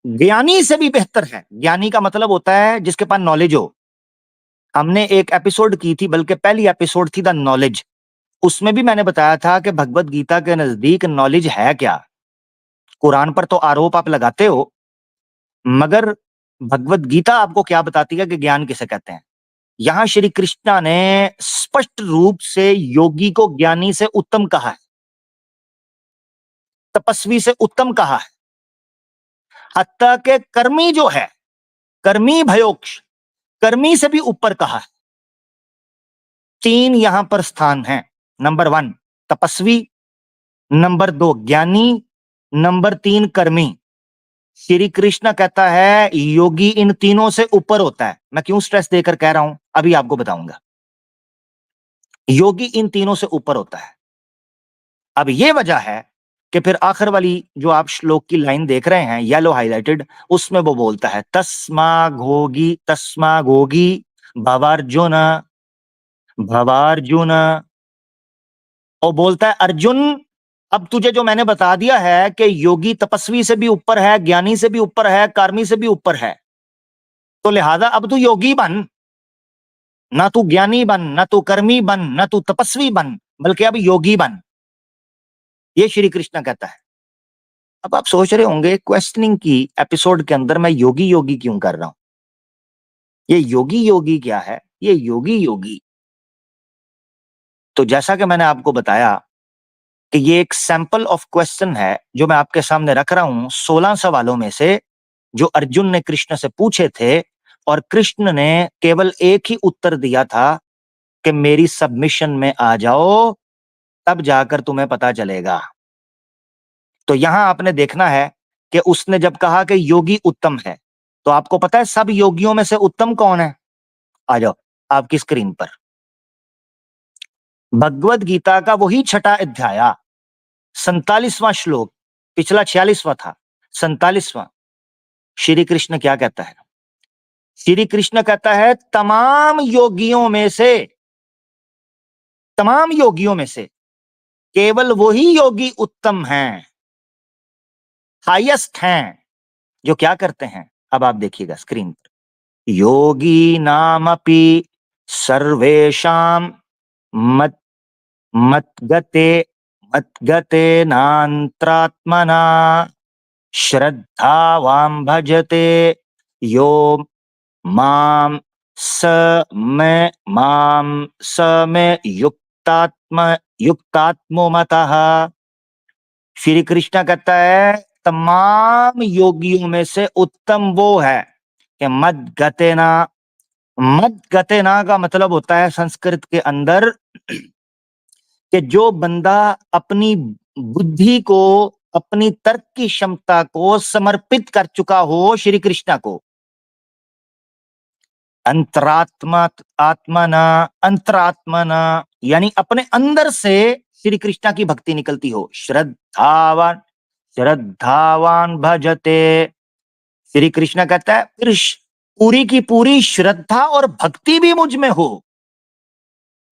ज्ञानी से भी बेहतर है। ज्ञानी का मतलब होता है जिसके पास नॉलेज हो। हमने एक एपिसोड की थी, बल्कि पहली एपिसोड थी द नॉलेज, उसमें भी मैंने बताया था कि भगवत गीता के नजदीक नॉलेज है क्या। कुरान पर तो आरोप आप लगाते हो, मगर भगवत गीता आपको क्या बताती है कि ज्ञान किसे कहते हैं। यहां श्री कृष्णा ने स्पष्ट रूप से योगी को ज्ञानी से उत्तम कहा है, तपस्वी से उत्तम कहा है। हत्ता के कर्मी जो है, कर्मी भयोक्ष, कर्मी से भी ऊपर कहा है। 3 यहां पर स्थान है। नंबर 1 तपस्वी, नंबर 2 ज्ञानी, नंबर 3 कर्मी। श्री कृष्ण कहता है योगी इन तीनों से ऊपर होता है। मैं क्यों स्ट्रेस देकर कह रहा हूं अभी आपको बताऊंगा। योगी इन तीनों से ऊपर होता है। अब यह वजह है कि फिर आखिर वाली जो आप श्लोक की लाइन देख रहे हैं येलो हाइलाइटेड, उसमें वो बोलता है तस्मा घोगी भवार्जुन भवार्जुन, और बोलता है अर्जुन अब तुझे जो मैंने बता दिया है कि योगी तपस्वी से भी ऊपर है, ज्ञानी से भी ऊपर है, कर्मी से भी ऊपर है, तो लिहाजा अब तू योगी बन, ना तू ज्ञानी बन, ना तू कर्मी बन, ना तू तपस्वी बन, बल्कि अब योगी बन। ये श्री कृष्ण कहता है। अब आप सोच रहे होंगे क्वेश्चनिंग की एपिसोड के अंदर मैं योगी योगी क्यों कर रहा हूं, ये योगी योगी क्या है, ये योगी योगी। तो जैसा कि मैंने आपको बताया कि ये एक सैंपल ऑफ क्वेश्चन है जो मैं आपके सामने रख रहा हूं, 16 सवालों में से जो अर्जुन ने कृष्ण से पूछे थे, और कृष्ण ने केवल एक ही उत्तर दिया था कि मेरी सबमिशन में आ जाओ, तब जाकर तुम्हें पता चलेगा। तो यहां आपने देखना है कि उसने जब कहा कि योगी उत्तम है, तो आपको पता है सब योगियों में से उत्तम कौन है? आ जाओ आपकी स्क्रीन पर, भगवत गीता का वही छठा अध्याय 47वां श्लोक, पिछला 46वां था, 47वां। श्री कृष्ण क्या कहता है? श्री कृष्ण कहता है तमाम योगियों में से केवल वही योगी उत्तम हैं, हाईएस्ट हैं, जो क्या करते हैं? अब आप देखिएगा स्क्रीन पर, योगी नामपि सर्वेशाम मत मद्गते मद्गते नांत्रात्मना श्रद्धावान भजते यो माम स में माम स में युक्तात्मो मतः। श्री कृष्ण कहता है तमाम योगियों में से उत्तम वो है कि मद गतेना का मतलब होता है संस्कृत के अंदर कि जो बंदा अपनी बुद्धि को, अपनी तर्क की क्षमता को समर्पित कर चुका हो श्री कृष्ण को, अंतरात्मना यानी अपने अंदर से श्री कृष्ण की भक्ति निकलती हो। श्रद्धावान भजते, श्री कृष्ण कहता है फिर पूरी की पूरी श्रद्धा और भक्ति भी मुझ में हो,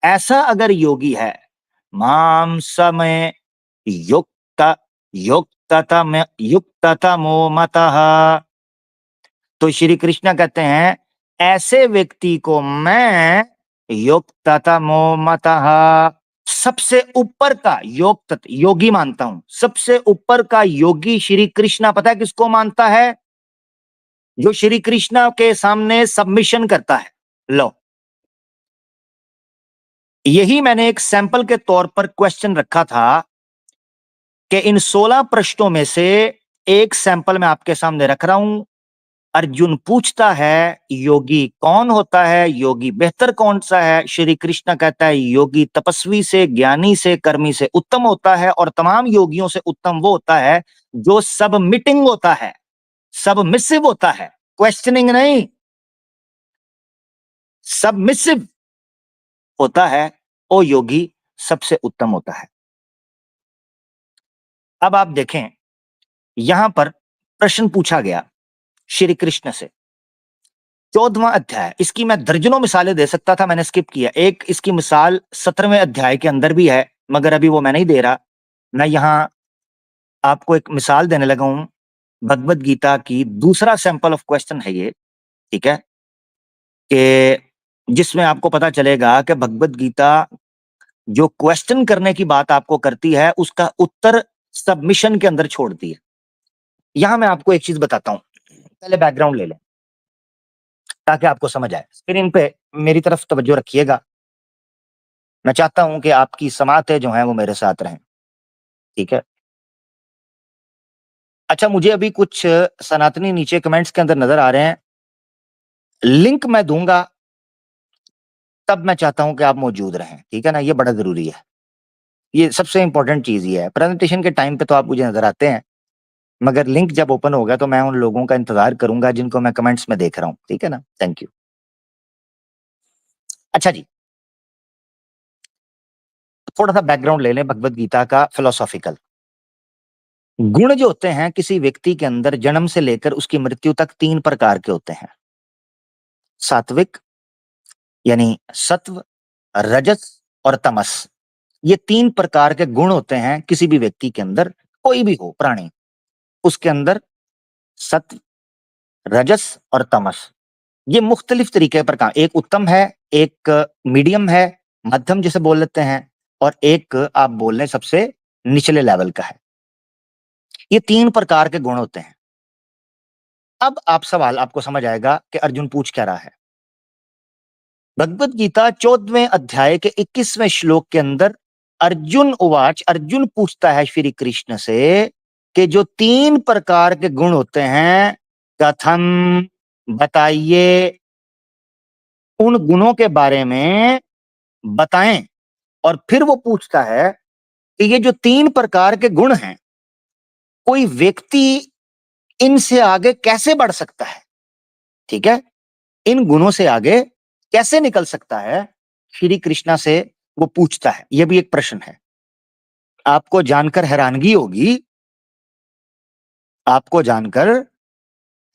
ऐसा अगर योगी है, माम समय युक्त युक्ततमो मतः, तो श्री कृष्ण कहते हैं ऐसे व्यक्ति को मैं युक्ततमो मतः, सबसे ऊपर का योगी मानता हूं। सबसे ऊपर का योगी श्री कृष्ण पता है किसको मानता है? जो श्री कृष्ण के सामने सबमिशन करता है। लो, यही मैंने एक सैंपल के तौर पर क्वेश्चन रखा था कि इन 16 प्रश्नों में से एक सैंपल मैं आपके सामने रख रहा हूं। अर्जुन पूछता है योगी कौन होता है, योगी बेहतर कौन सा है? श्री कृष्ण कहता है योगी तपस्वी से, ज्ञानी से, कर्मी से उत्तम होता है, और तमाम योगियों से उत्तम वो होता है जो सबमिटिंग होता है, सबमिसिव होता है, क्वेश्चनिंग नहीं, सबमिसिव होता है, वो योगी सबसे उत्तम होता है। अब आप देखें, यहां पर प्रश्न पूछा गया श्री कृष्ण से, 14वां अध्याय। इसकी मैं दर्जनों मिसालें दे सकता था, मैंने स्किप किया। एक इसकी मिसाल 17वें अध्याय के अंदर भी है, मगर अभी वो मैं नहीं दे रहा। मैं यहां आपको एक मिसाल देने लगा हूं भगवत गीता की, दूसरा सैंपल ऑफ क्वेश्चन है ये, ठीक है, कि जिसमें आपको पता चलेगा कि भगवत गीता जो क्वेश्चन करने की बात आपको करती है, उसका उत्तर सबमिशन के अंदर छोड़ती है। यहां मैं आपको एक चीज बताता हूं, पहले बैकग्राउंड ले लें ताकि आपको समझ आए। स्क्रीन पे मेरी तरफ तवज्जो रखिएगा, मैं चाहता हूं कि आपकी समातें जो हैं वो मेरे साथ रहें, ठीक है। अच्छा, मुझे अभी कुछ सनातनी नीचे कमेंट्स के अंदर नजर आ रहे हैं, लिंक मैं दूंगा, तब मैं चाहता हूं कि आप मौजूद रहें, ठीक है ना, ये बड़ा जरूरी है, ये सबसे इंपॉर्टेंट चीज ये है। प्रेजेंटेशन के टाइम पे तो आप मुझे नजर आते हैं, मगर लिंक जब ओपन होगा तो मैं उन लोगों का इंतजार करूंगा जिनको मैं कमेंट्स में देख रहा हूं, ठीक है ना। Thank you. अच्छा जी, थोड़ा सा बैकग्राउंड ले लें भगवत गीता का फिलोसॉफिकल। गुण जो होते हैं किसी व्यक्ति के अंदर जन्म से लेकर उसकी मृत्यु तक 3 प्रकार के होते हैं। सात्विक यानी सत्व, रजस और तमस। ये 3 प्रकार के गुण होते हैं किसी भी व्यक्ति के अंदर, कोई भी हो प्राणी, उसके अंदर सत्व, रजस और तमस। ये मुख्तलिफ तरीके पर काम, एक उत्तम है, एक मीडियम है, मध्यम जिसे बोल लेते हैं, और एक आप बोल लें सबसे निचले लेवल का है। ये 3 प्रकार के गुण होते हैं। अब आप सवाल आपको समझ आएगा कि अर्जुन पूछ क्या रहा है। भगवत गीता 14वें अध्याय के 21वें श्लोक के अंदर अर्जुन उवाच, अर्जुन पूछता है श्री कृष्ण से कि जो 3 प्रकार के गुण होते हैं, कथम, बताइए, उन गुणों के बारे में बताएं। और फिर वो पूछता है कि ये जो 3 प्रकार के गुण हैं, कोई व्यक्ति इनसे आगे कैसे बढ़ सकता है, ठीक है, इन गुणों से आगे कैसे निकल सकता है, श्री कृष्णा से वो पूछता है। यह भी एक प्रश्न है। आपको जानकर हैरानगी होगी, आपको जानकर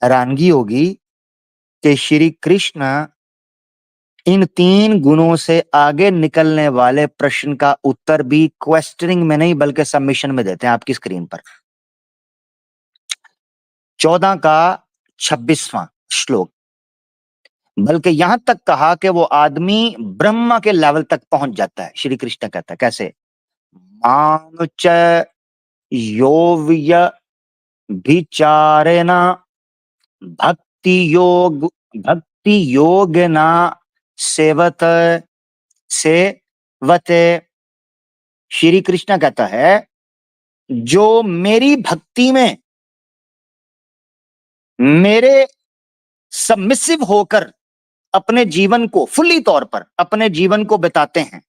हैरानगी होगी कि श्री कृष्ण इन 3 गुणों से आगे निकलने वाले प्रश्न का उत्तर भी क्वेश्चनिंग में नहीं बल्कि सबमिशन में देते हैं। आपकी स्क्रीन पर 14 का 26वां श्लोक, बल्कि यहां तक कहा कि वो आदमी ब्रह्मा के लेवल तक पहुंच जाता है। श्री कृष्ण कहता है कैसे, मानुच योव्य विचारेण भक्ति योग, भक्ति योग ना सेवत सेवते। श्री कृष्ण कहता है जो मेरी भक्ति में मेरे सबमिसिव होकर अपने जीवन को फुल्ली तौर पर अपने जीवन को बिताते हैं,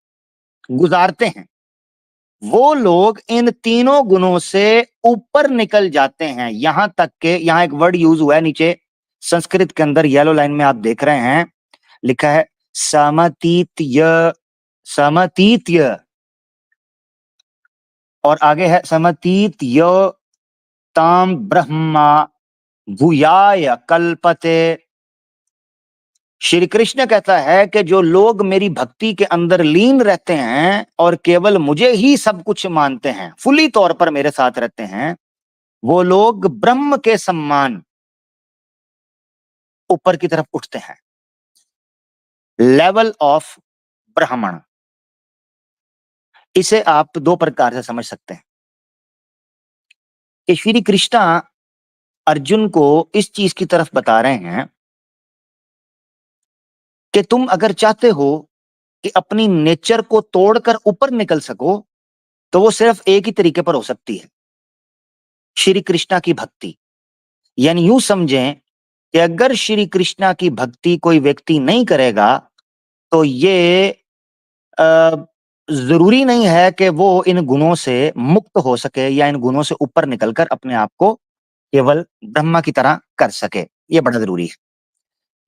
गुजारते हैं, वो लोग इन तीनों गुणों से ऊपर निकल जाते हैं। यहां तक के, यहां एक वर्ड यूज हुआ है नीचे संस्कृत के अंदर, येलो लाइन में आप देख रहे हैं, लिखा है समतीत्य, समतीत्य, और आगे है समतीत्य ताम ब्रह्मा भूयाय कल्पते। श्री कृष्ण कहता है कि जो लोग मेरी भक्ति के अंदर लीन रहते हैं और केवल मुझे ही सब कुछ मानते हैं, फुली तौर पर मेरे साथ रहते हैं, वो लोग ब्रह्म के सम्मान ऊपर की तरफ उठते हैं, लेवल ऑफ ब्राह्मण। इसे आप 2 प्रकार से समझ सकते हैं कि श्री कृष्ण अर्जुन को इस चीज की तरफ बता रहे हैं कि तुम अगर चाहते हो कि अपनी नेचर को तोड़कर ऊपर निकल सको, तो वो सिर्फ एक ही तरीके पर हो सकती है, श्री कृष्णा की भक्ति। यानी यूं समझें कि अगर श्री कृष्णा की भक्ति कोई व्यक्ति नहीं करेगा, तो ये जरूरी नहीं है कि वो इन गुणों से मुक्त हो सके या इन गुणों से ऊपर निकलकर अपने आप को केवल ब्रह्मा की तरह कर सके। ये बड़ा जरूरी है।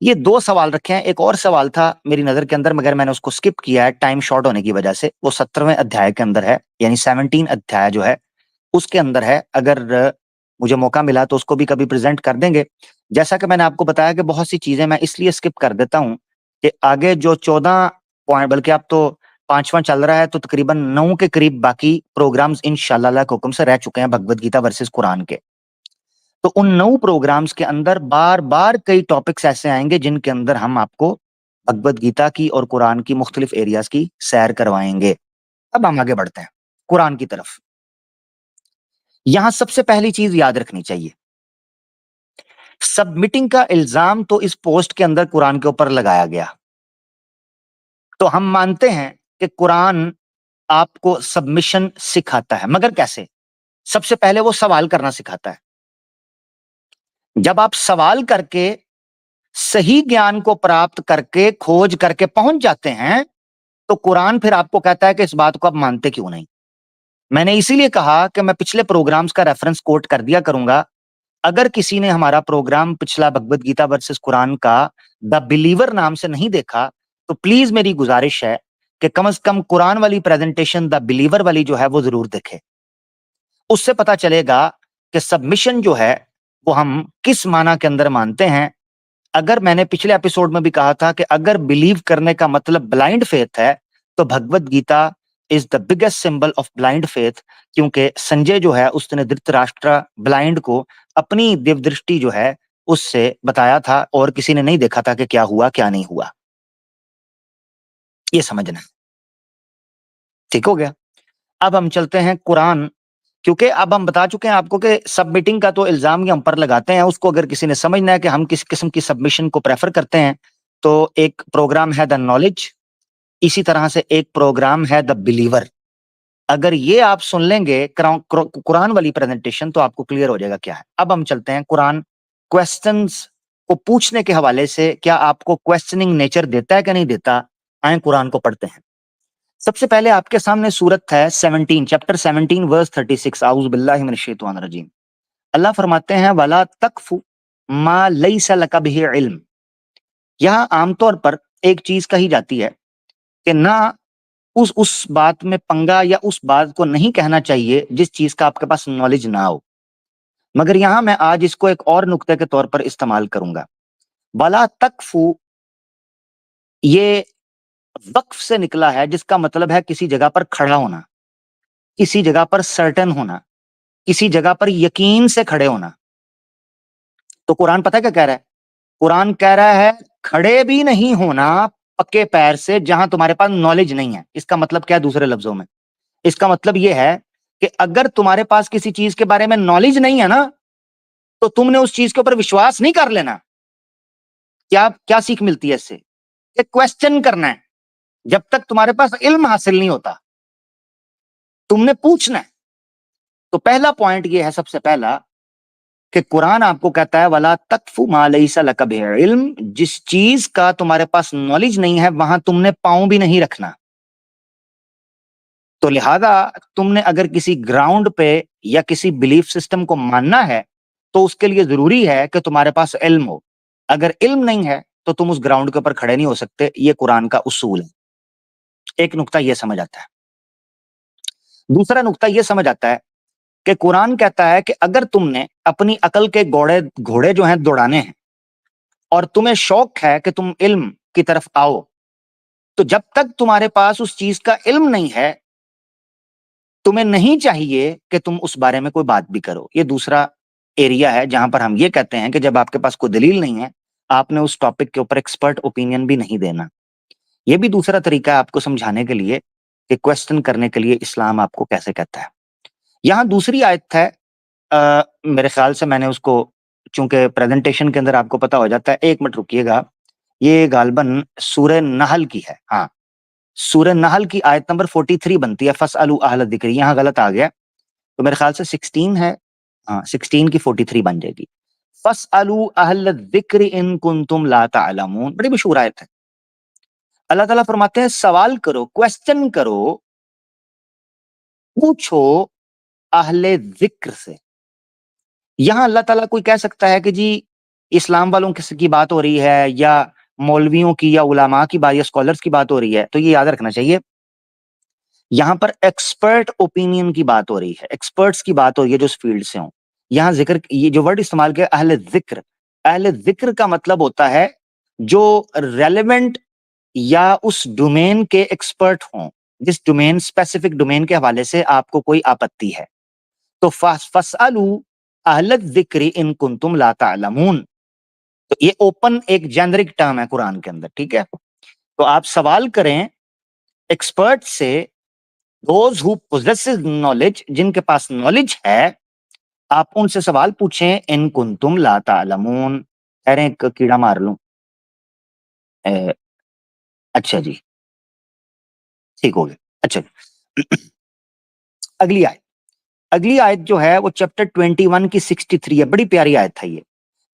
ये दो सवाल रखे हैं। एक और सवाल था मेरी नजर के अंदर, मगर मैंने उसको स्किप किया है टाइम शॉर्ट होने की वजह से। वो 17वें अध्याय के अंदर है, यानी 17 अध्याय जो है उसके अंदर है। अगर मुझे मौका मिला तो उसको भी कभी प्रेजेंट कर देंगे। जैसा कि मैंने आपको बताया कि बहुत सी चीजें मैं इसलिए स्किप कर देता हूं कि आगे जो 14 पॉइंट, बल्कि अब तो 5वां चल रहा है, तो तकरीबन 9 के करीब बाकी प्रोग्राम्स इंशाल्लाह अल्लाह के हुक्म से रह चुके हैं भगवत गीता वर्सेस कुरान के। तो उन 9 प्रोग्राम्स के अंदर बार बार कई टॉपिक्स ऐसे आएंगे जिनके अंदर हम आपको भगवत गीता की और कुरान की मुख्तलिफ एरियाज की सैर करवाएंगे। अब हम आगे बढ़ते हैं कुरान की तरफ। यहां सबसे पहली चीज याद रखनी चाहिए, सबमिटिंग का इल्जाम तो इस पोस्ट के अंदर कुरान के ऊपर लगाया गया। तो हम मानते हैं कि कुरान आपको सबमिशन सिखाता है, मगर कैसे? सबसे पहले वो सवाल करना सिखाता है। जब आप सवाल करके सही ज्ञान को प्राप्त करके खोज करके पहुंच जाते हैं, तो कुरान फिर आपको कहता है कि इस बात को आप मानते क्यों नहीं। मैंने इसीलिए कहा कि मैं पिछले प्रोग्राम्स का रेफरेंस कोट कर दिया करूंगा। अगर किसी ने हमारा प्रोग्राम पिछला भगवत गीता वर्सेस कुरान का द बिलीवर नाम से नहीं देखा, तो प्लीज मेरी गुजारिश है कि कम से कम कुरान वाली प्रेजेंटेशन द बिलीवर वाली जो है वो जरूर देखे। उससे पता चलेगा कि सबमिशन जो है वो हम किस माना के अंदर मानते हैं। अगर मैंने पिछले एपिसोड में भी कहा था कि अगर बिलीव करने का मतलब ब्लाइंड फेथ है, तो Bhagavad Gita is the biggest symbol of blind faith, क्योंकि संजय जो है उसने धृतराष्ट्र ब्लाइंड को अपनी दिव्य दृष्टि जो है उससे बताया था, और किसी ने नहीं देखा था कि क्या हुआ क्या नहीं हुआ। ये समझना है। ठीक हो गया। अब हम चलते हैं कुरान, क्योंकि अब हम बता चुके हैं आपको कि सबमिटिंग का तो इल्जाम ही हम पर लगाते हैं। उसको अगर किसी ने समझना है कि हम किस किस्म की सबमिशन को प्रेफर करते हैं, तो एक प्रोग्राम है द नॉलेज, इसी तरह से एक प्रोग्राम है द बिलीवर। अगर ये आप सुन लेंगे कुरान वाली प्रेजेंटेशन, तो आपको क्लियर हो जाएगा क्या है। अब हम चलते हैं कुरान क्वेश्चंस को पूछने के हवाले से, क्या आपको क्वेश्चनिंग नेचर देता है कि नहीं देता। आए कुरान को पढ़ते हैं। सबसे पहले आपके सामने सूरत है 17, चैप्टर 17 वर्स 36। आऊज़ बिल्लाहि मिनश शैतानिर रजीम। अल्लाह फरमाते हैं वला तकफु मा लैसा लका बिही इल्म। यहां आमतौर पर एक चीज कही जाती है कि ना उस बात में पंगा या उस बात को नहीं कहना चाहिए जिस चीज का आपके पास नॉलेज ना हो, मगर यहां मैं आज इसको एक और नुक्ते के तौर पर इस्तेमाल करूंगा। वला तकफु ये वक्फ से निकला है, जिसका मतलब है किसी जगह पर खड़ा होना, किसी जगह पर सर्टेन होना, किसी जगह पर यकीन से खड़े होना। तो कुरान पता क्या कह रहा है? कुरान कह रहा है खड़े भी नहीं होना पक्के पैर से जहां तुम्हारे पास नॉलेज नहीं है। इसका मतलब क्या है? दूसरे लफ्जों में इसका मतलब यह है कि अगर तुम्हारे पास किसी चीज के बारे में नॉलेज नहीं है ना, तो तुमने उस चीज के ऊपर विश्वास नहीं कर लेना। क्या क्या सीख मिलती है इससे? कि क्वेश्चन करना है। जब तक तुम्हारे पास इल्म हासिल नहीं होता, तुमने पूछना है। तो पहला पॉइंट ये है, सबसे पहला, कि कुरान आपको कहता है वला तकफु मा लैसा लका बिही इल्म। जिस चीज का तुम्हारे पास नॉलेज नहीं है वहां तुमने पांव भी नहीं रखना। तो लिहाजा तुमने अगर किसी ग्राउंड पे या किसी बिलीफ सिस्टम को मानना है, तो उसके लिए जरूरी है कि तुम्हारे पास इल्म हो। अगर इल्म नहीं है तो तुम उस ग्राउंड के ऊपर खड़े नहीं हो सकते। ये कुरान का उसूल है। एक नुक्ता यह समझ आता है। दूसरा नुक्ता यह समझ आता है कि कुरान कहता है कि अगर तुमने अपनी अकल के घोड़े घोड़े जो हैं दौड़ाने हैं, और तुम्हें शौक है कि तुम इल्म की तरफ आओ, तो जब तक तुम्हारे पास उस चीज का इल्म नहीं है, तुम्हें नहीं चाहिए कि तुम उस बारे में कोई बात भी करो। ये दूसरा एरिया है जहां पर हम ये कहते हैं कि जब आपके पास कोई दलील नहीं है, आपने उस टॉपिक के ऊपर एक्सपर्ट ओपिनियन भी नहीं देना। ये भी दूसरा तरीका है आपको समझाने के लिए कि क्वेश्चन करने के लिए इस्लाम आपको कैसे कहता है। यहां दूसरी आयत है, मेरे ख्याल से मैंने उसको चूंकि प्रेजेंटेशन के अंदर आपको पता हो जाता है, 1 मिनट रुकिएगा। ये गालबन सूरह नहल की है। हाँ, सूरह नहल की आयत नंबर 43 बनती है, फसअलू अहल जिक्र। यहाँ गलत आ गया, तो मेरे ख्याल से 16 है। हाँ, 16 की 43 बन जाएगी। फसअलू अहल जिक्र इन कुंतुम ला तालमून, बड़ी मशहूर आयत है। अल्लाह ताला फरमाते हैं सवाल करो, क्वेश्चन करो, पूछो अहले जिक्र से। यहां अल्लाह ताला कोई कह सकता है कि जी इस्लाम वालों की बात हो रही है, या मौलवियों की, या उलामा की बात, या स्कॉलर्स की बात हो रही है, तो ये याद रखना चाहिए यहां पर एक्सपर्ट ओपिनियन की बात हो रही है, एक्सपर्ट्स की बात हो रही है जो इस फील्ड से हो। यहां जिक्र, ये जो वर्ड इस्तेमाल किया अहले जिक्र, अहले जिक्र का मतलब होता है जो रेलेवेंट या उस डोमेन के एक्सपर्ट हों, जिस डोमेन, स्पेसिफिक डोमेन के हवाले से आपको कोई आपत्ति है। तो फसअलू अहल जिक्र इन कुंतुम ला तालमून, तो ये ओपन एक जेनरिक टर्म है कुरान के अंदर, ठीक है। तो आप सवाल करें एक्सपर्ट से, दोज हु पोजेसेस नॉलेज, जिनके पास नॉलेज है, आप उनसे सवाल पूछें, इन कुंतुम ला तालमून। अरे एक कीड़ा मार लूं। अच्छा जी, ठीक हो गया। अच्छा अगली आयत, अगली आयत जो है वो चैप्टर 21 की 63 है। बड़ी प्यारी आयत है ये।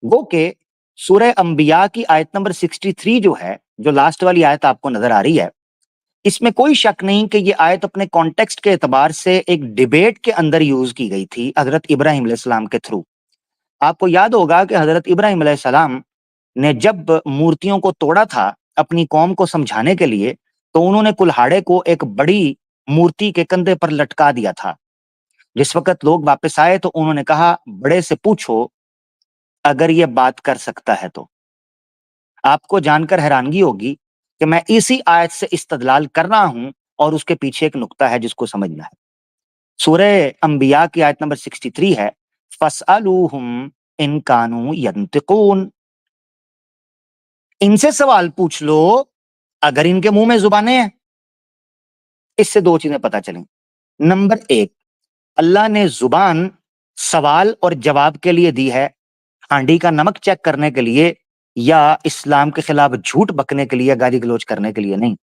वो के सूरह अंबिया की आयत नंबर 63 जो है, जो लास्ट वाली आयत आपको नजर आ रही है, इसमें कोई शक नहीं कि ये आयत अपने कॉन्टेक्स्ट के एतबार से एक डिबेट के अंदर यूज की गई थी हजरत इब्राहिम अलैहिस्सलाम के थ्रू। आपको याद होगा कि हजरत इब्राहिम अलैहिस्सलाम ने जब मूर्तियों को तोड़ा था अपनी कौम को समझाने के लिए, तो उन्होंने कुल्हाड़े को एक बड़ी मूर्ति के कंधे पर लटका दिया था। जिस वक्त लोग वापस आए तो उन्होंने कहा, बड़े से पूछो अगर ये बात कर सकता है तो। आपको जानकर हैरानगी होगी कि मैं इसी आयत से इस्तदलाल कर रहा हूं, और उसके पीछे एक नुक्ता है जिसको समझना है। सूरह अंबिया की आयत नंबर 63 है, फसअलूहुम इन कानू यंतिकून, इनसे सवाल पूछ लो अगर इनके मुंह में जुबानें हैं। इससे दो चीजें पता चलें। नंबर एक, अल्लाह ने जुबान सवाल और जवाब के लिए दी है, हांडी का नमक चेक करने के लिए, या इस्लाम के खिलाफ झूठ बकने के लिए, गाली गलौज करने के लिए नहीं।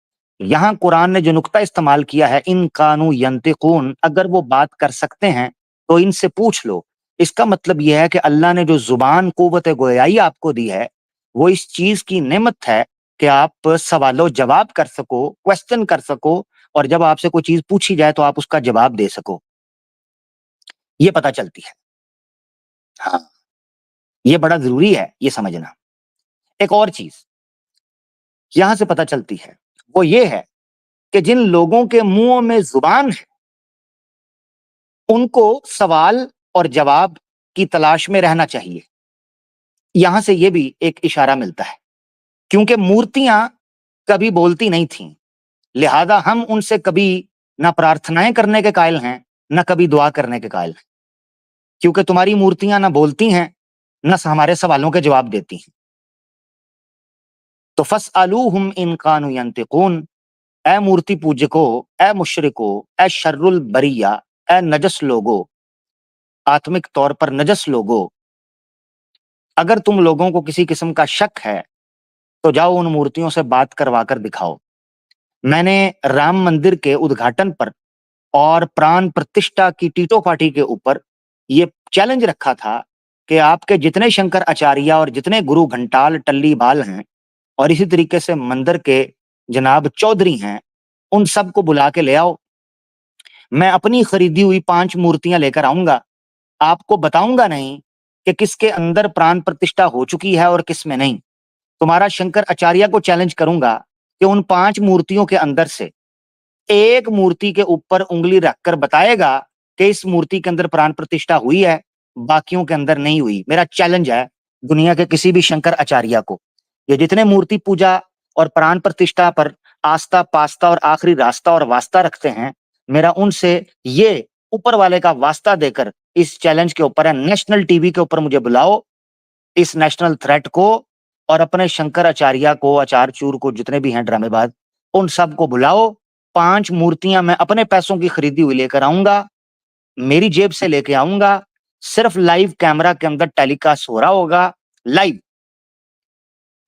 यहां कुरान ने जो नुक्ता इस्तेमाल किया है, इन कानू यंतिकून, अगर वो बात कर सकते हैं तो इनसे पूछ लो। इसका मतलब यह है कि अल्लाह ने जो जुबान, कुव्वत गोयाई आपको दी है, वो इस चीज की नेमत है कि आप सवालो जवाब कर सको, क्वेश्चन कर सको, और जब आपसे कोई चीज पूछी जाए तो आप उसका जवाब दे सको। ये पता चलती है। हाँ, ये बड़ा जरूरी है ये समझना। एक और चीज यहां से पता चलती है, वो ये है कि जिन लोगों के मुंहों में जुबान है, उनको सवाल और जवाब की तलाश में रहना चाहिए। यहां से ये भी एक इशारा मिलता है, क्योंकि मूर्तियां कभी बोलती नहीं थीं, लिहाजा हम उनसे कभी ना प्रार्थनाएं करने के कायल हैं, ना कभी दुआ करने के कायल हैं, क्योंकि तुम्हारी मूर्तियां ना बोलती हैं, ना हमारे सवालों के जवाब देती हैं। तो फसअलूहुम इन कानू यंतिकून, ए मूर्ति पूजको, ए मुशरिको, ए शर्रुल बरिया, ए नजस लोगो, आत्मिक तौर पर नजस लोगो, अगर तुम लोगों को किसी किस्म का शक है तो जाओ उन मूर्तियों से बात करवा कर दिखाओ। मैंने राम मंदिर के उद्घाटन पर और प्राण प्रतिष्ठा की टीटो पार्टी के ऊपर ये चैलेंज रखा था कि आपके जितने शंकर आचार्य और जितने गुरु घंटाल टल्ली बाल हैं, और इसी तरीके से मंदिर के जनाब चौधरी हैं, उन सबको बुला के ले आओ। मैं अपनी खरीदी हुई 5 मूर्तियां लेकर आऊंगा, आपको बताऊंगा नहीं कि किसके अंदर प्राण प्रतिष्ठा हो चुकी है और किस में नहीं। तुम्हारा शंकर आचार्य को चैलेंज करूंगा कि उन 5 मूर्तियों के अंदर से एक मूर्ति के ऊपर उंगली रखकर बताएगा कि इस मूर्ति के अंदर प्राण प्रतिष्ठा हुई है, बाकियों के अंदर नहीं हुई। मेरा चैलेंज है दुनिया के किसी भी शंकर आचार्य को। ये जितने मूर्ति पूजा और प्राण प्रतिष्ठा पर आस्था पास्ता और आखिरी रास्ता और वास्ता रखते हैं, मेरा उनसे ये ऊपर वाले का वास्ता देकर इस चैलेंज के ऊपर है, नेशनल टीवी के ऊपर मुझे बुलाओ, इस नेशनल थ्रेट को, और अपने शंकर आचार्य को, आचार चूर को, जितने भी हैं ड्रामेबाज, उन सबको बुलाओ। 5 मूर्तियां मैं अपने पैसों की खरीदी हुई लेकर आऊंगा, मेरी जेब से लेके आऊंगा। सिर्फ लाइव कैमरा के अंदर टेलीकास्ट हो रहा होगा, लाइव।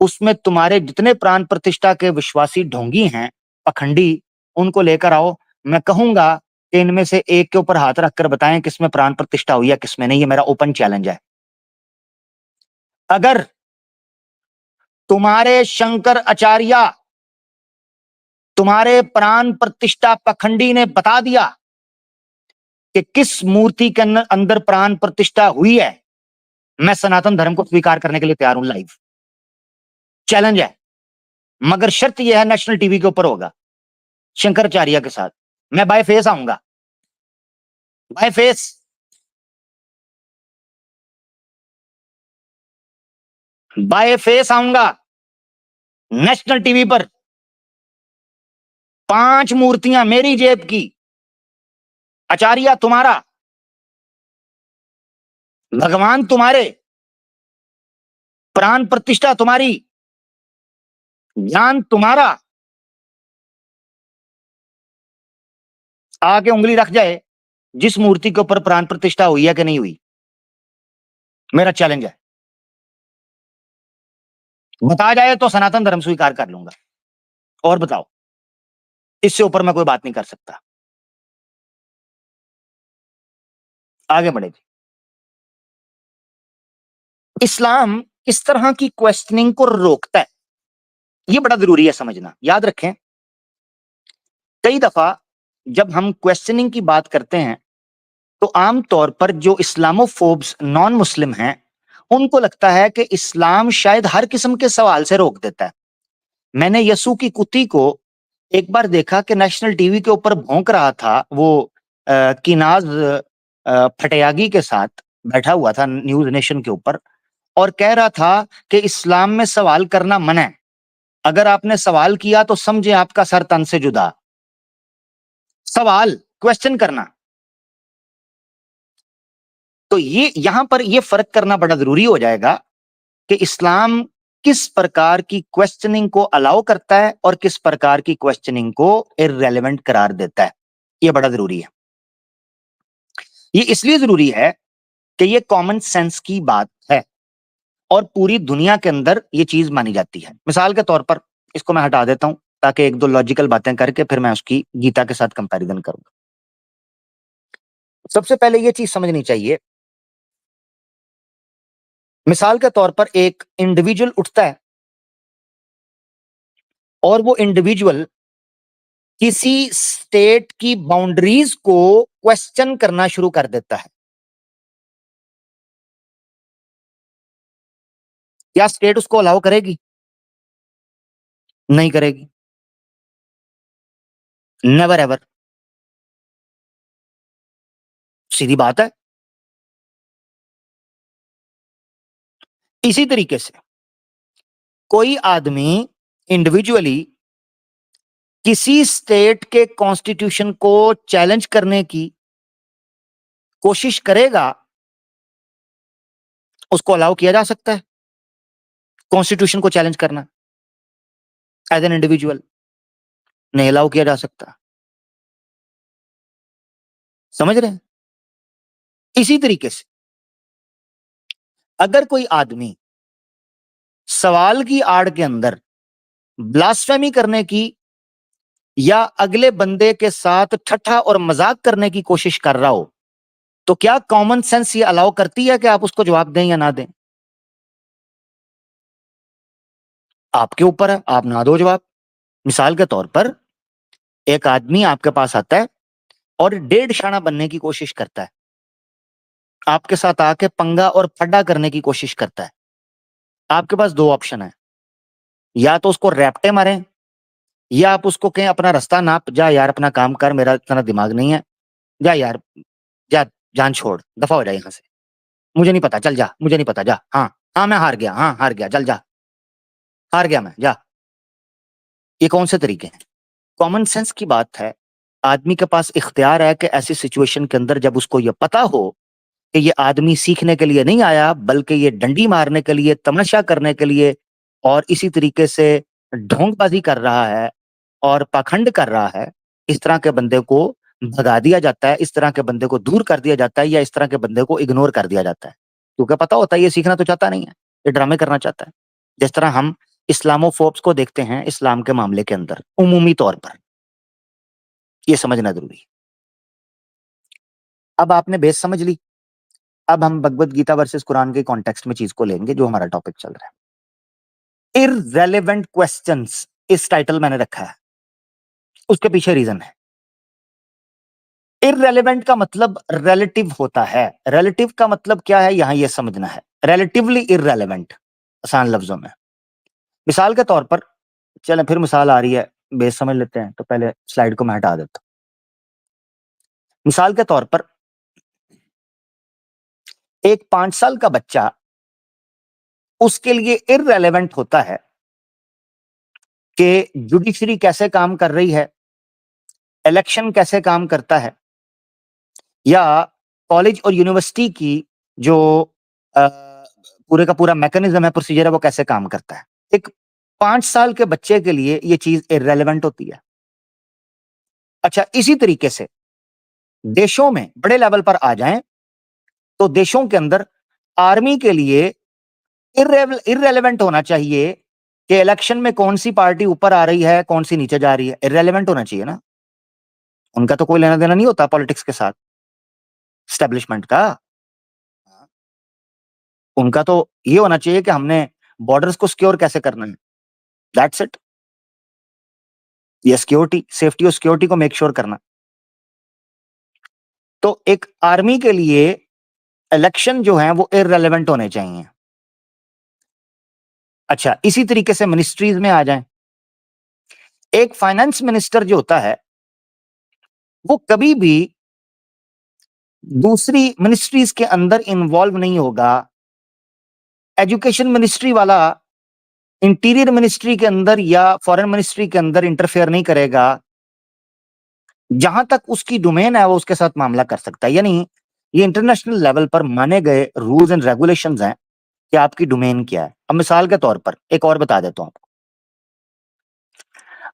उसमें तुम्हारे जितने प्राण प्रतिष्ठा के विश्वासी ढोंगी हैं, पखंडी, उनको लेकर आओ। मैं कहूंगा कि इनमें से एक के ऊपर हाथ रखकर बताएं किसमें प्राण प्रतिष्ठा हुई है, किसमें नहीं। ये मेरा ओपन चैलेंज है। अगर तुम्हारे शंकर आचार्य, तुम्हारे प्राण प्रतिष्ठा पखंडी ने बता दिया कि किस मूर्ति के अंदर प्राण प्रतिष्ठा हुई है, मैं सनातन धर्म को स्वीकार करने के लिए तैयार हूं। लाइव चैलेंज है, मगर शर्त यह है नेशनल टीवी के ऊपर होगा, शंकराचार्य के साथ। मैं बाय फेस आऊंगा, बाय फेस। बाय फेस आऊंगा नेशनल टीवी पर। 5 मूर्तियां मेरी जेब की, आचार्य तुम्हारा, भगवान तुम्हारे, प्राण प्रतिष्ठा तुम्हारी, ज्ञान तुम्हारा। आके उंगली रख जाए जिस मूर्ति के ऊपर प्राण प्रतिष्ठा हुई है कि नहीं हुई। मेरा चैलेंज है, बता जाए तो सनातन धर्म स्वीकार कर लूंगा। और बताओ, इससे ऊपर मैं कोई बात नहीं कर सकता। आगे बढ़े जी। इस्लाम किस तरह की क्वेश्चनिंग को रोकता है, यह बड़ा जरूरी है समझना। याद रखें, कई दफा जब हम क्वेश्चनिंग की बात करते हैं तो आमतौर पर जो इस्लामोफोब्स नॉन मुस्लिम हैं, उनको लगता है कि इस्लाम शायद हर किस्म के सवाल से रोक देता है। मैंने यसू की कुत्ती को एक बार देखा कि नेशनल टीवी के ऊपर भौंक रहा था। वो किनाज फटियागी के साथ बैठा हुआ था न्यूज नेशन के ऊपर, और कह रहा था कि इस्लाम में सवाल करना मना है, अगर आपने सवाल किया तो समझे आपका सर तन से जुदा। सवाल, क्वेश्चन करना। तो ये यहां पर ये फर्क करना बड़ा जरूरी हो जाएगा कि इस्लाम किस प्रकार की क्वेश्चनिंग को अलाउ करता है और किस प्रकार की क्वेश्चनिंग को इररेलेवेंट करार देता है। ये बड़ा जरूरी है। ये इसलिए जरूरी है कि ये कॉमन सेंस की बात है और पूरी दुनिया के अंदर ये चीज मानी जाती है। मिसाल के तौर पर इसको मैं हटा देता हूं ताकि एक दो लॉजिकल बातें करके फिर मैं उसकी गीता के साथ कंपैरिजन करूंगा। सबसे पहले ये चीज समझनी चाहिए, मिसाल के तौर पर एक इंडिविजुअल उठता है और वो इंडिविजुअल किसी स्टेट की बाउंड्रीज को क्वेश्चन करना शुरू कर देता है। क्या स्टेट उसको अलाउ करेगी? नहीं करेगी, नेवर एवर। सीधी बात है। इसी तरीके से कोई आदमी इंडिविजुअली किसी स्टेट के कॉन्स्टिट्यूशन को चैलेंज करने की कोशिश करेगा, उसको अलाउ किया जा सकता है कॉन्स्टिट्यूशन को चैलेंज करना एज एन इंडिविजुअल? नहीं अलाउ किया जा सकता। समझ रहे हैं? इसी तरीके से अगर कोई आदमी सवाल की आड़ के अंदर ब्लास्फेमी करने की या अगले बंदे के साथ ठट्ठा और मजाक करने की कोशिश कर रहा हो, तो क्या कॉमन सेंस ये अलाउ करती है कि आप उसको जवाब दें या ना दें? आपके ऊपर है, आप ना दो जवाब। मिसाल के तौर पर एक आदमी आपके पास आता है और 1.5 शाना बनने की कोशिश करता है, आपके साथ आके पंगा और फड्डा करने की कोशिश करता है। आपके पास 2 ऑप्शन है, या तो उसको रैप्टे मारें या आप उसको कहें अपना रास्ता नाप, जा यार अपना काम कर, मेरा इतना दिमाग नहीं है, जा यार, जा, जान छोड़, दफा हो जाए यहां से, मुझे नहीं पता, चल जा, मुझे नहीं पता, जा, हाँ हाँ मैं हार गया, हाँ हार गया, चल जा, हार गया मैं, जा। ये कौन से तरीके हैं? कॉमन सेंस की बात है। आदमी के पास इख्तियार है कि ऐसी सिचुएशन के अंदर जब उसको ये पता हो कि ये आदमी सीखने के लिए नहीं आया बल्कि ये डंडी मारने के लिए, तमाशा करने के लिए और इसी तरीके से ढोंगबाजी कर रहा है और पाखंड कर रहा है, इस तरह के बंदे को भगा दिया जाता है, इस तरह के बंदे को दूर कर दिया जाता है, या इस तरह के बंदे को इग्नोर कर दिया जाता है, क्योंकि पता होता है ये सीखना तो चाहता नहीं है, ये ड्रामे करना चाहता है। जिस तरह हम इस्लामोफोब्स को देखते हैं इस्लाम के मामले के अंदर उमूमी तौर पर, ये समझना जरूरी है। अब आपने बेस समझ ली, अब हम भगवत गीता वर्सेस कुरान के कॉन्टेक्स्ट में चीज को लेंगे, जो हमारा टॉपिक चल रहा है। इररेलेवेंट क्वेश्चंस इस टाइटल मैंने रखा है, उसके पीछे रीजन है। इररेलेवेंट का मतलब रिलेटिव होता है। रिलेटिव का मतलब क्या है, यहां ये समझना है। रिलेटिवली इररेलेवेंट, आसान लफ्जों में। मिसाल के तौर पर, चलें फिर मिसाल आ रही है, बेस समझ लेते हैं, तो पहले स्लाइड को मैं हटा देता हूं। मिसाल के तौर पर, एक 5 साल का बच्चा, उसके लिए इररेलेवेंट होता है कि जुडिशरी कैसे काम कर रही है, इलेक्शन कैसे काम करता है, या कॉलेज और यूनिवर्सिटी की जो पूरे का पूरा मैकेनिज्म है, प्रोसीजर है, वो कैसे काम करता है। एक 5 साल के बच्चे के लिए ये चीज इररेलेवेंट होती है। अच्छा, इसी तरीके से देशों में बड़े लेवल पर आ जाएं, तो देशों के अंदर आर्मी के लिए इररेलेवेंट होना चाहिए कि इलेक्शन में कौन सी पार्टी ऊपर आ रही है, कौन सी नीचे जा रही है। इररेलेवेंट होना चाहिए ना, उनका तो कोई लेना देना नहीं होता पॉलिटिक्स के साथ, स्टैब्लिशमेंट का। उनका तो ये होना चाहिए कि हमने बॉर्डर्स को सिक्योर कैसे करना है, दैट्स इट। ये सिक्योरिटी, सेफ्टी और सिक्योरिटी को मेक श्योर करना। तो एक आर्मी के लिए इलेक्शन जो है वो इररेलेवेंट होने चाहिए। अच्छा, इसी तरीके से मिनिस्ट्रीज में आ जाएं। एक फाइनेंस मिनिस्टर जो होता है, वो कभी भी दूसरी मिनिस्ट्रीज के अंदर इन्वॉल्व नहीं होगा। एजुकेशन मिनिस्ट्री वाला इंटीरियर मिनिस्ट्री के अंदर या फॉरेन मिनिस्ट्री के अंदर इंटरफेयर नहीं करेगा। जहां तक उसकी डोमेन है वो उसके साथ मामला कर सकता है। यानी ये इंटरनेशनल लेवल पर माने गए रूल्स एंड रेगुलेशंस हैं कि आपकी डोमेन क्या है। अब मिसाल के तौर पर एक और बता देता हूं आपको।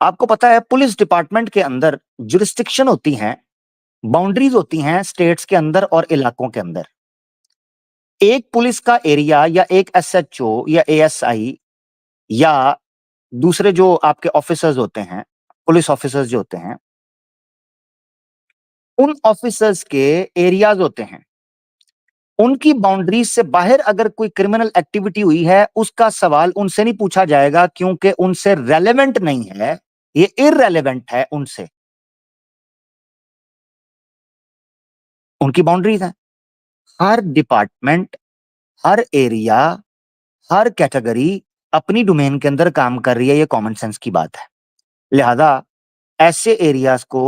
आपको पता है पुलिस डिपार्टमेंट के अंदर जुरिस्डिक्शन होती हैं, बाउंड्रीज होती हैं स्टेट्स के अंदर और इलाकों के अंदर। एक पुलिस का एरिया या एक एसएचओ या एएसआई या दूसरे जो आपके ऑफिसर्स होते हैं, पुलिस ऑफिसर्स जो होते हैं, उन ऑफिसर्स के एरियाज होते हैं, उनकी बाउंड्रीज से बाहर अगर कोई क्रिमिनल एक्टिविटी हुई है, उसका सवाल उनसे नहीं पूछा जाएगा, क्योंकि उनसे रेलेवेंट नहीं है, ये इररेलेवेंट है उनसे। उनकी बाउंड्रीज है। हर डिपार्टमेंट, हर एरिया, हर कैटेगरी अपनी डोमेन के अंदर काम कर रही है, ये कॉमन सेंस की बात है। लिहाजा ऐसे एरियाज को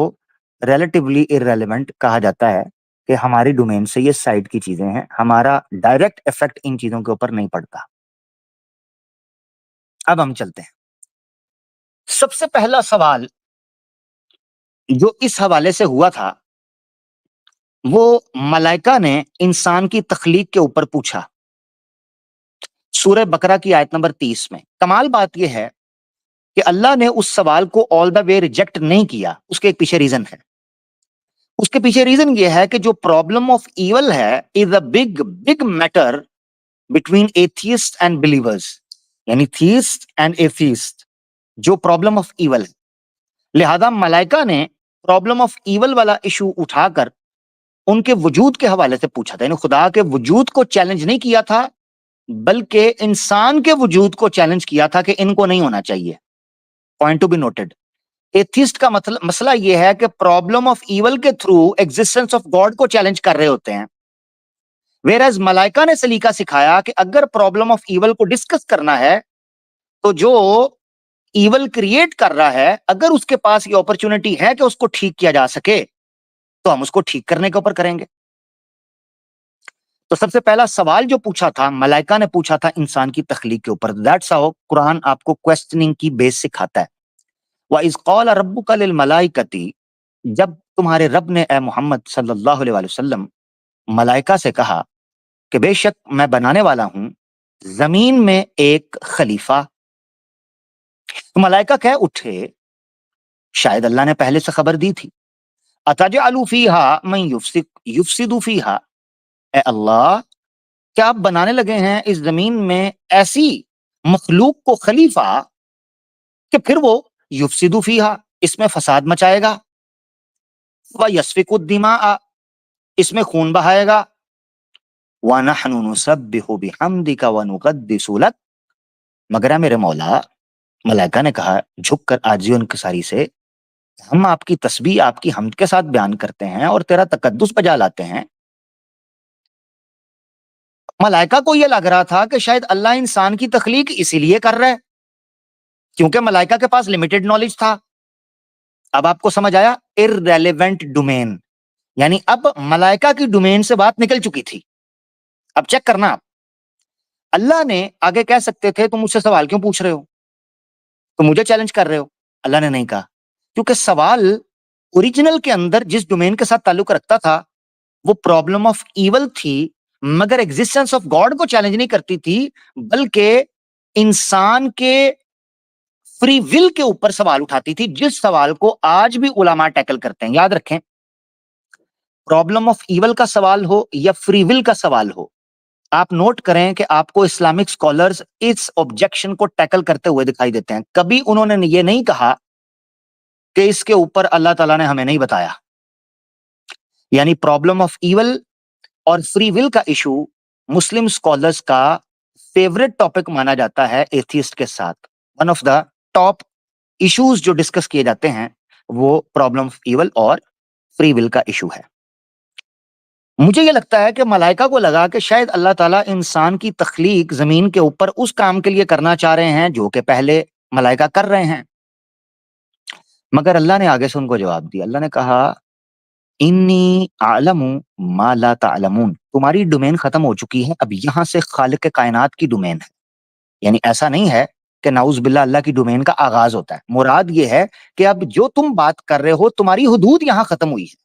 रिलेटिवली इररेलेवेंट कहा जाता है कि हमारी डोमेन से ये साइड की चीजें हैं, हमारा डायरेक्ट इफेक्ट इन चीजों के ऊपर नहीं पड़ता। अब हम चलते हैं। सबसे पहला सवाल जो इस हवाले से हुआ था, वो मलाइका ने इंसान की तख्लीक के ऊपर पूछा, सूरह बकरा की आयत नंबर 30 में। कमाल बात यह है कि अल्लाह ने उस सवाल को ऑल द वे रिजेक्ट नहीं किया। उसके एक पीछे रीजन है। उसके पीछे रीजन ये है कि जो प्रॉब्लम ऑफ ईवल है is a big big matter between atheist and believers, यानी थीस्ट एंड एथियस्ट, जो प्रॉब्लम ऑफ ईवल है। लिहाजा मलाइका ने प्रॉब्लम ऑफ ईवल वाला इशू उठाकर उनके वजूद के हवाले से पूछा था। यानी खुदा के वजूद को चैलेंज नहीं किया था, बल्कि इंसान के वजूद को चैलेंज किया था कि इनको नहीं होना चाहिए। Point to be noted. Atheist का मतलब मसला यह है कि प्रॉब्लम ऑफ ईवल के थ्रू एग्जिस्टेंस ऑफ गॉड को चैलेंज कर रहे होते हैं। वेरएज मलाइका ने सलीका सिखाया कि अगर प्रॉब्लम ऑफ ईवल को डिस्कस करना है, तो जो ईवल क्रिएट कर रहा है, अगर उसके पास ये अपॉर्चुनिटी है कि उसको ठीक किया जा सके, तो हम उसको ठीक करने के ऊपर करेंगे। तो सबसे पहला सवाल जो पूछा था मलाइका ने, पूछा था इंसान की तख्लीक के ऊपर। दैट्स हाउ कुरान आपको क्वेश्चनिंग की बेस सिखाता है। व इज़ क़ाल रब्बुका लिल मलाइकती, जब तुम्हारे रब ने ए मोहम्मद सल्लल्लाहु अलैहि वसल्लम मलाइका से कहा कि बेशक मैं बनाने वाला हूं जमीन में एक खलीफा। तो मलाइका कह उठे, शायद अल्लाह ने पहले से खबर दी थी, अतजअलु फीहा मन युफसिदु फीहा, ए अल्लाह, क्या आप बनाने लगे हैं इस जमीन में ऐसी मखलूक को खलीफा कि फिर वो युफसिदु फीहा, इसमें फसाद मचाएगा, व यस्फिकु दिमा, इसमें खून बहाएगा, व नहनु नुसब्बिहु बिहम्दिका व नुक़द्दिसु लक, मगर है मेरे मौला, मलाइका ने कहा झुककर आजिज़ व इनकिसारी से, हम आपकी तस्बीह आपकी हम्द के साथ बयान करते हैं और तेरा तकद्दुस बजा लाते हैं। मलाइका को यह लग रहा था कि शायद अल्लाह इंसान की तख्लीक इसीलिए कर रहा है क्योंकि मलाइका के पास लिमिटेड नॉलेज था। अब आपको समझ आया, इररेलेवेंट डोमेन, यानी अब मलाइका की डोमेन से बात निकल चुकी थी। अब चेक करना आप, अल्लाह ने आगे कह सकते थे तुम मुझसे सवाल क्यों पूछ रहे हो, तुम मुझे चैलेंज कर रहे हो। अल्लाह ने नहीं कहा, क्योंकि सवाल ओरिजिनल के अंदर जिस डोमेन के साथ ताल्लुक रखता था वो प्रॉब्लम ऑफ ईवल थी, मगर एग्जिस्टेंस ऑफ गॉड को चैलेंज नहीं करती थी, बल्कि इंसान के फ्री विल के ऊपर सवाल उठाती थी, जिस सवाल को आज भी उलमा टैकल करते हैं। याद रखें, प्रॉब्लम ऑफ ईवल का सवाल हो या फ्री विल का सवाल हो, आप नोट करें कि आपको इस्लामिक स्कॉलर्स इस ऑब्जेक्शन को टैकल करते हुए दिखाई देते हैं। कभी उन्होंने ये नहीं कहा कि इसके ऊपर अल्लाह ताला ने हमें नहीं बताया। यानी प्रॉब्लम ऑफ ईवल और फ्री विल का इशू मुस्लिम स्कॉलर्स का फेवरेट टॉपिक माना जाता है एथियस्ट के साथ। One of the top issues जो डिस्कस किए जाते हैं वो प्रॉब्लम ऑफ ईवल और फ्री विल का इशू है। मुझे ये लगता है कि मलाइका को लगा कि शायद अल्लाह ताला इंसान की तख्लीक जमीन के ऊपर उस काम के लिए करना चाह रहे हैं जो कि पहले मलाइका कर रहे हैं, मगर अल्लाह ने आगे से उनको जवाब दिया। अल्लाह ने कहा, इन्नी आलमु मा ला तालमून, तुम्हारी डोमेन खत्म हो चुकी है, अब यहां से खालिक कायनात की डोमेन है। यानी ऐसा नहीं है कि नाउज बिल्ला अल्लाह की डोमेन का आगाज होता है। मुराद ये है कि अब जो तुम बात कर रहे हो तुम्हारी हुदूद यहां खत्म हुई है,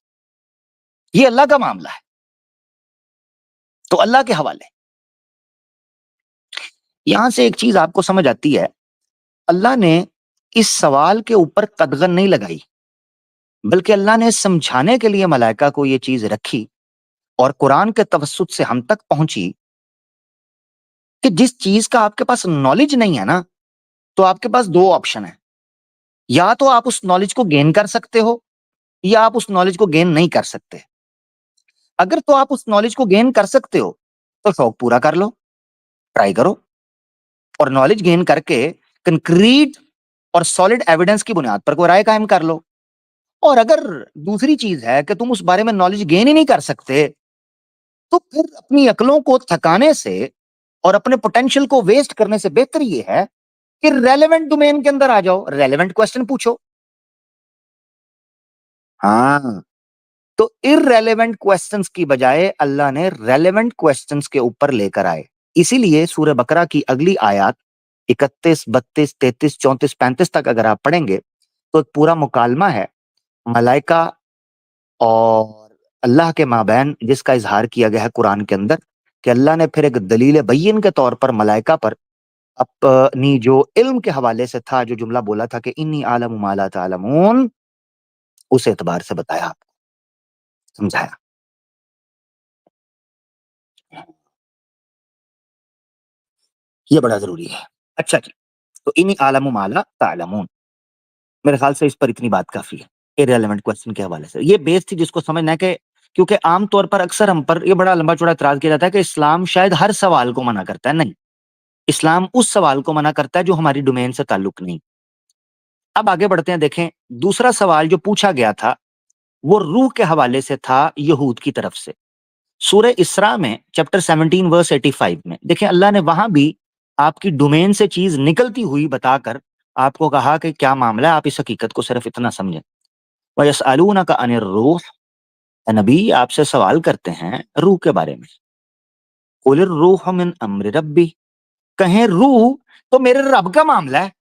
ये अल्लाह का मामला है, तो अल्लाह के हवाले। यहां से एक चीज आपको समझ आती है, अल्लाह ने इस सवाल के ऊपर कदगन नहीं लगाई, बल्कि अल्लाह ने समझाने के लिए मलाइका को यह चीज रखी और कुरान के तवस्सुत से हम तक पहुंची कि जिस चीज का आपके पास नॉलेज नहीं है ना, तो आपके पास दो ऑप्शन है, या तो आप उस नॉलेज को गेन कर सकते हो या आप उस नॉलेज को गेन नहीं कर सकते। अगर तो आप उस नॉलेज को गेन कर सकते हो तो शौक पूरा कर लो, ट्राई करो और नॉलेज गेन करके कंक्रीट और सॉलिड एविडेंस की बुनियाद पर कोई राय कायम कर लो। और अगर दूसरी चीज है कि तुम उस बारे में नॉलेज गेन ही नहीं कर सकते, तो फिर अपनी अकलों को थकाने से और अपने पोटेंशियल को वेस्ट करने से बेहतर ये है कि रेलेवेंट डोमेन के अंदर आ जाओ, रेलेवेंट क्वेश्चन पूछो। हाँ, तो इररेलेवेंट क्वेश्चंस की बजाय अल्लाह ने रेलेवेंट क्वेश्चंस के ऊपर लेकर आए। इसीलिए सूरह बकरा की अगली आयत 31, 32, 33, 34, 35 तक अगर आप पढ़ेंगे तो एक पूरा मुकालमा है मलाइका और अल्लाह के माबैन, जिसका इजहार किया गया है कुरान के अंदर कि अल्लाह ने फिर एक दलील बय्यिन के तौर पर मलाइका पर अपनी जो इल्म के हवाले से था, जो जुमला बोला था कि इन्नी आलमु मा ला तालमून, उस एतबार से बताया, समझाया। ये बड़ा जरूरी है। अच्छा जी, तो इन्नी आलमु मा ला तालमून, मेरे ख्याल से इस पर इतनी बात काफी है इररिलेवेंट क्वेश्चन के हवाले से। ये बेस थी जिसको समझना है कि क्योंकि आम तौर पर अक्सर हम पर ये बड़ा लंबा चौड़ा इतराज किया जाता है कि इस्लाम शायद हर सवाल को मना करता है। नहीं, इस्लाम उस सवाल को मना करता है जो हमारी डोमेन से ताल्लुक नहीं। अब आगे बढ़ते हैं, देखें दूसरा सवाल जो पूछा गया था वो रूह के हवाले से था यहूद की तरफ से। सूरह इसरा में चैप्टर 17 वर्स 85 में देखें, अल्लाह ने वहां भी आपकी डोमेन से चीज निकलती हुई बताकर आपको कहा कि क्या मामला है, आप इस हकीकत को सिर्फ इतना समझें। वयसअलूनका अनिर रूह, नबी आपसे सवाल करते हैं रूह के बारे में। कुलिर रूह मिन अम्रि रब्बी, कहें रूह तो मेरे रब का मामला है,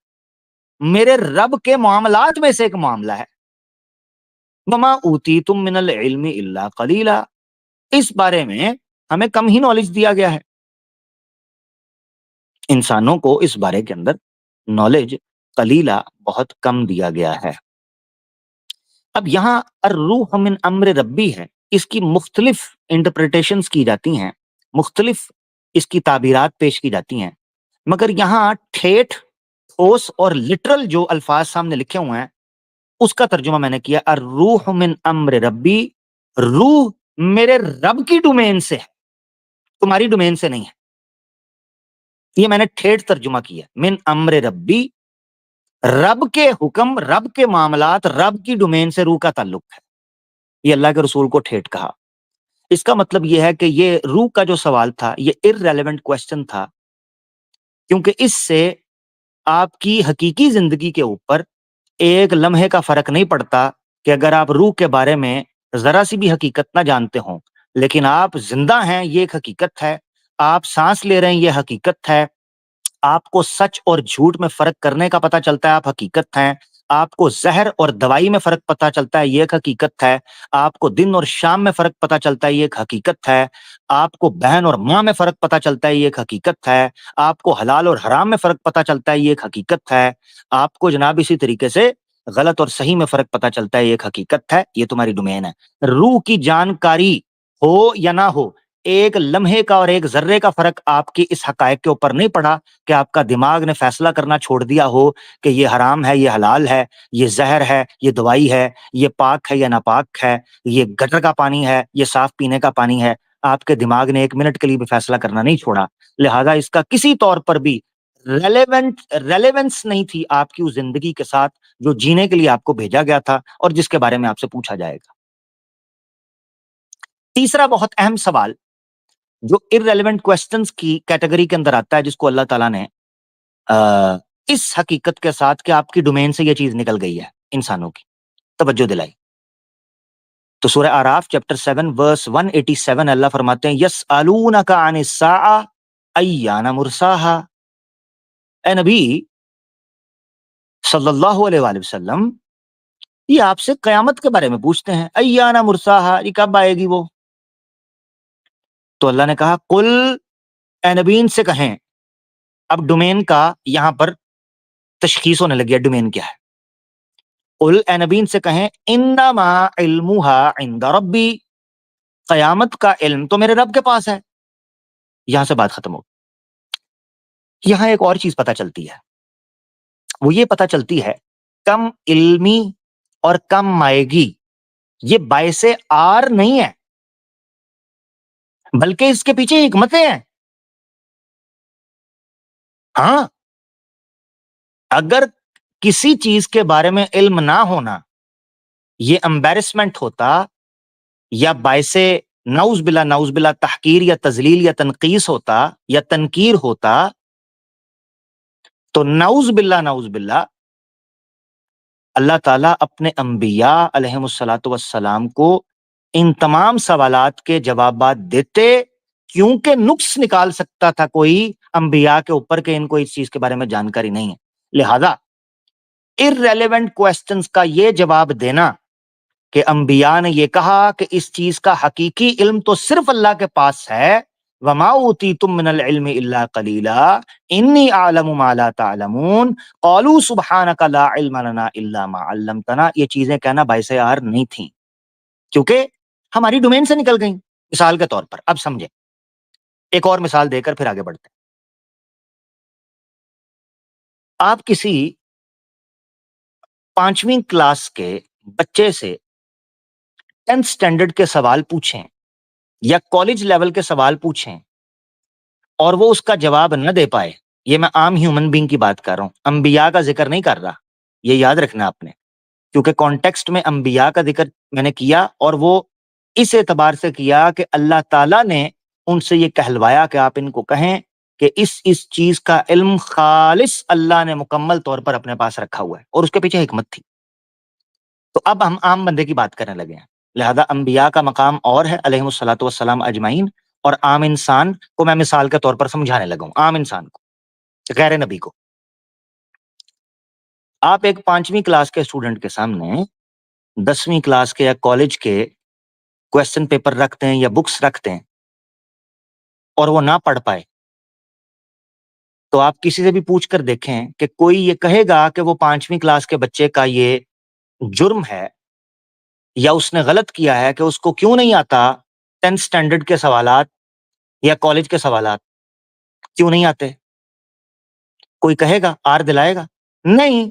मेरे रब के मामलात में से एक मामला है। वमा ऊतीतुम मिनल इल्मी इल्ला कलीला, इस बारे में हमें कम ही नॉलेज दिया गया है। इंसानों को इस बारे के अंदर नॉलेज कलीला, बहुत कम दिया गया है। अब यहाँ अर्रूह मिन अम्र रब्बी है, इसकी मुख्तलिफ इंटरप्रिटेशंस की जाती हैं, मुख्तलिफ इसकी ताबीरात पेश की जाती हैं, मगर यहाँ ठेठ, ठोस और लिटरल जो अल्फाज सामने लिखे हुए हैं उसका तर्जुमा मैंने किया अर्रूह मिन अम्र रब्बी, रूह मेरे रब की डोमेन से है, तुम्हारी डोमेन से नहीं है। ये मैंने ठेठ तर्जुमा किया, मिन अम्र रब्बी, रब के हुक्म, रब के मामलात, रब की डोमेन से रूह का ताल्लुक है। ये अल्लाह के रसूल को ठेठ कहा। इसका मतलब यह है कि ये रूह का जो सवाल था ये इररेलेवेंट क्वेश्चन था, क्योंकि इससे आपकी हकीकी जिंदगी के ऊपर एक लम्हे का फर्क नहीं पड़ता कि अगर आप रूह के बारे में जरा सी भी हकीकत ना जानते हो, लेकिन आप जिंदा हैं ये एक हकीकत है, आप सांस ले रहे हैं ये हकीकत है, आपको सच और झूठ में फर्क करने का पता चलता है, आप हकीकत हैं, आपको जहर और दवाई में फर्क पता चलता है, ये एक हकीकत है, आपको दिन और शाम में फर्क पता चलता है, ये एक हकीकत है, आपको बहन और माँ में फर्क पता चलता है, ये एक हकीकत है, आपको हलाल और हराम में फर्क पता चलता है, ये एक हकीकत है, आपको जनाब इसी तरीके से गलत और सही में फर्क पता चलता है, ये एक हकीकत है, ये तुम्हारी डोमेन है। रूह की जानकारी हो या ना हो, एक लम्हे का और एक जर्रे का फर्क आपकी इस हकायक के ऊपर नहीं पड़ा कि आपका दिमाग ने फैसला करना छोड़ दिया हो कि ये हराम है, ये हलाल है, ये जहर है, ये दवाई है, ये पाक है या नापाक है, ये गटर का पानी है, ये साफ पीने का पानी है। आपके दिमाग ने एक मिनट के लिए भी फैसला करना नहीं छोड़ा, लिहाजा इसका किसी तौर पर भी रेलेवेंस नहीं थी आपकी उस जिंदगी के साथ जो जीने के लिए आपको भेजा गया था और जिसके बारे में आपसे पूछा जाएगा। तीसरा बहुत अहम सवाल जो इररेलेवेंट क्वेश्चंस की कैटेगरी के अंदर आता है, जिसको अल्लाह ताला ने इस हकीकत के साथ कि आपकी डोमेन से ये चीज निकल गई है इंसानों की, तवज्जो दिलाई। तो सूरह आराफ चैप्टर 7 वर्स 187 अल्लाह फरमाते हैं यसअलूनका अनिस्साअ अय्याना मुरसाहा। ए नबी सल्लल्लाहु अलैहि वसल्लम, ये आपसे कयामत के बारे में पूछते हैं, अय्याना मुरसाहा, ये कब आएगी वो? तो अल्लाह ने कहा कुल, ए नबी इनसे कहें, अब डोमेन का यहां पर तशखीस होने लगी है, डोमेन क्या है। कुल, ए नबी इनसे कहें इन्नमा इल्मुहा इंदा रब्बी, कयामत का इल्म तो मेरे रब के पास है। यहां से बात खत्म हो। यहां एक और चीज पता चलती है, वो ये पता चलती है कम इल्मी और कम माएगी ये बायसे आर नहीं है, बल्कि इसके पीछे हिकमतें हैं। हाँ, अगर किसी चीज के बारे में इल्म ना होना ये एम्बेरसमेंट होता या बायसे नाउज बिला तहकीर या तजलील या तनकीस होता या तनकीर होता, तो नाउज बिल्ला अल्लाह ताला अपने अंबिया अलैहिमुस्सलातु वस्सलाम को इन तमाम सवालात के जवाबात देते, क्योंकि नुक्स निकाल सकता था कोई अंबिया के ऊपर के इनको इस चीज के बारे में जानकारी नहीं है। लिहाजा इररेलेवेंट क्वेश्चंस का ये जवाब देना कि अंबिया ने ये कहा कि इस चीज का हकीकी इल्म तो सिर्फ अल्लाह के पास है, वमा ऊतीतुम मिनल इल्मि इल्ला कलीला इन्नी अअलमु मा ला तअलमून क़ालू सुब्हानका ला इल्म लना इल्ला मा अल्लमतना, ये चीजें कहना बाइसे यार नहीं थी, क्योंकि हमारी डोमेन से निकल गई। मिसाल के तौर पर अब समझे, एक और मिसाल देकर फिर आगे बढ़ते हैं। आप किसी 5वीं क्लास के बच्चे से 10th स्टैंडर्ड के सवाल पूछें या कॉलेज लेवल के सवाल पूछें और वो उसका जवाब न दे पाए, ये मैं आम ह्यूमन बीइंग की बात कर रहा हूं, अंबिया का जिक्र नहीं कर रहा, ये याद रखना आपने, क्योंकि कॉन्टेक्स्ट में अंबिया का जिक्र मैंने किया और वो इस एतबार से किया कि अल्लाह ताला ने उनसे ये कहलवाया कि आप इनको कहें कि इस चीज का इल्म खालिस अल्लाह ने मुकम्मल तौर पर अपने पास रखा हुआ है और उसके पीछे हिकमत थी। तो अब हम आम बंदे की बात करने लगे हैं, लिहाजा अंबिया का मकाम और है अलैहिमुस्सलातु वस्सलाम अजमाइन, और आम इंसान को मैं मिसाल के तौर पर समझाने लगा हूं, आम इंसान को, गैर नबी को। आप एक 5वीं क्लास के स्टूडेंट के सामने 10वीं क्लास के या कॉलेज के क्वेश्चन पेपर रखते हैं या बुक्स रखते हैं और वो ना पढ़ पाए, तो आप किसी से भी पूछ कर देखें कि कोई ये कहेगा कि वो 5वीं क्लास के बच्चे का ये जुर्म है या उसने गलत किया है कि उसको क्यों नहीं आता 10th स्टैंडर्ड के सवालात या कॉलेज के सवालात, क्यों नहीं आते? कोई कहेगा, आर दिलाएगा? नहीं,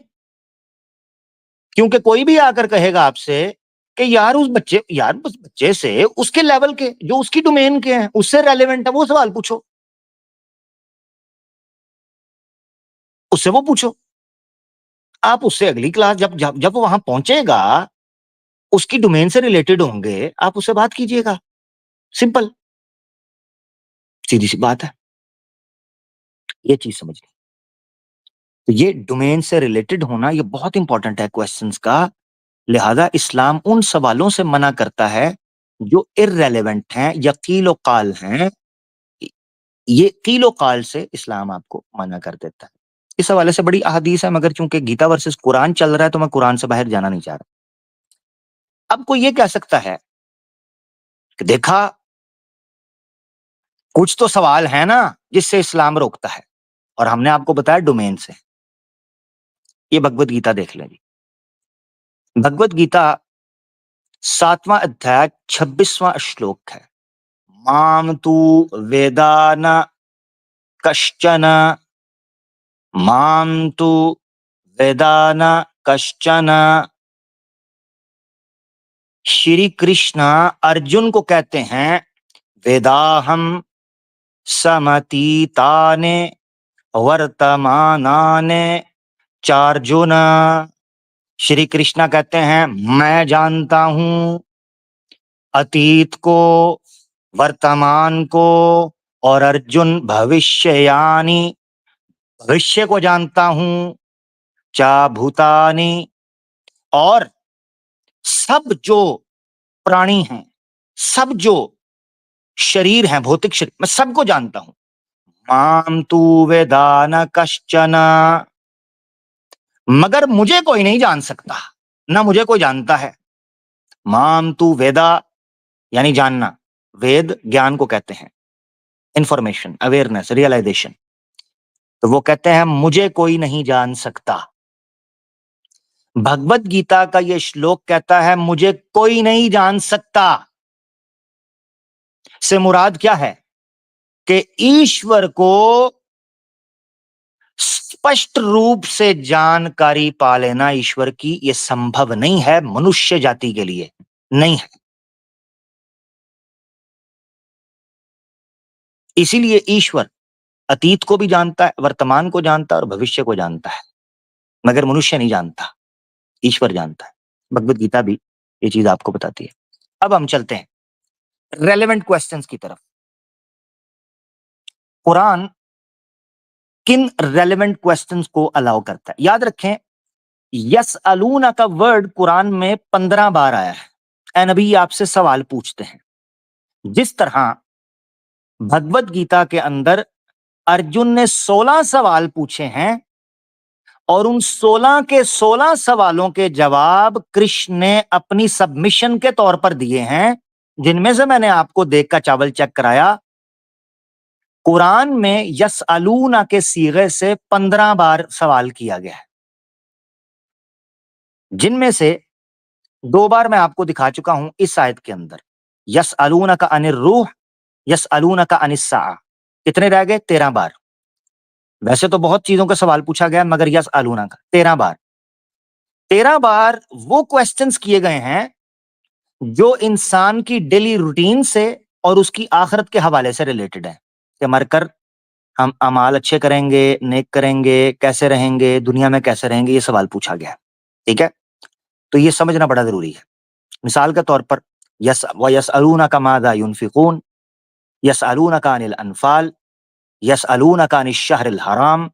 क्योंकि कोई भी आकर कहेगा आपसे कि यार उस बच्चे से उसके लेवल के, जो उसकी डोमेन के हैं, उससे रेलेवेंट है वो सवाल पूछो, उससे वो पूछो। आप उससे अगली क्लास जब जब जब वो वहां पहुंचेगा, उसकी डोमेन से रिलेटेड होंगे, आप उससे बात कीजिएगा। सिंपल, सीधी सी बात है। ये चीज समझिए। तो ये डोमेन से रिलेटेड होना ये बहुत इंपॉर्टेंट है क्वेश्चंस का। लिहाजा इस्लाम उन सवालों से मना करता है जो इररेलेवेंट हैं या कीलो काल हैं। ये कीलो काल से इस्लाम आपको मना कर देता है। इस हवाले से बड़ी अहादीस है, मगर चूंकि गीता वर्सेस कुरान चल रहा है तो मैं कुरान से बाहर जाना नहीं चाह रहा। अब कोई ये कह सकता है कि देखा, कुछ तो सवाल है ना जिससे इस्लाम रोकता है, और हमने आपको बताया डोमेन से। ये भगवत गीता देख लें जी। भगवत गीता 7वां अध्याय 26वां श्लोक है। माम तू वेदान कश्चन, माम तू वेदान कश्चन। श्री कृष्ण अर्जुन को कहते हैं, वेदाहम समतीताने वर्तमानाने चार्जुन। श्री कृष्ण कहते हैं, मैं जानता हूं अतीत को, वर्तमान को, और अर्जुन भविष्ययानी, भविष्य को जानता हूं, चा भूतानी, और सब जो प्राणी हैं, सब जो शरीर हैं, भौतिक शरीर, मैं सबको जानता हूं। माम तू वेदान कश्चन, मगर मुझे कोई नहीं जान सकता, ना मुझे कोई जानता है। माम तू वेदा यानी जानना, वेद ज्ञान को कहते हैं, इंफॉर्मेशन, अवेयरनेस, रियलाइजेशन। तो वो कहते हैं मुझे कोई नहीं जान सकता। भगवत गीता का ये श्लोक कहता है मुझे कोई नहीं जान सकता, से मुराद क्या है कि ईश्वर को स्पष्ट रूप से जानकारी पा लेना ईश्वर की ये संभव नहीं है, मनुष्य जाति के लिए नहीं है। इसीलिए ईश्वर अतीत को भी जानता है, वर्तमान को जानता है और भविष्य को जानता है, मगर मनुष्य नहीं जानता, ईश्वर जानता है। भगवत गीता भी ये चीज आपको बताती है। अब हम चलते हैं रेलेवेंट क्वेश्चंस की तरफ। कुरान किन रेलेवेंट क्वेश्चंस को अलाउ करता है? याद रखें, यस अलूना का वर्ड कुरान में 15 बार आया है। ए नबी, आपसे सवाल पूछते हैं। जिस तरह भगवत गीता के अंदर अर्जुन ने 16 सवाल पूछे हैं और उन 16 के 16 सवालों के जवाब कृष्ण ने अपनी सबमिशन के तौर पर दिए हैं, जिनमें से मैंने आपको देख का चावल चेक कराया। कुरान में यस अलूना के सीगे से 15 बार सवाल किया गया है, जिनमें से 2 बार मैं आपको दिखा चुका हूं इस आयत के अंदर। यस अलूना का अनिर रूह, यस अलूना का अनिस्सा। कितने रह गए? 13 बार। वैसे तो बहुत चीजों का सवाल पूछा गया, मगर यस अलूना का 13 बार। 13 बार वो क्वेश्चंस किए गए हैं जो इंसान की डेली रूटीन से और उसकी आखिरत के हवाले से रिलेटेड है, कि मरकर हम अमाल अच्छे करेंगे, नेक करेंगे, कैसे रहेंगे, दुनिया में कैसे रहेंगे, ये सवाल पूछा गया है। ठीक है, तो ये समझना बड़ा जरूरी है। मिसाल के तौर पर यसअलूनका माज़ा युनफिकून, यसअलूनका अनिल अनफाल, यसअलूनका अनिश शहरिल हराम,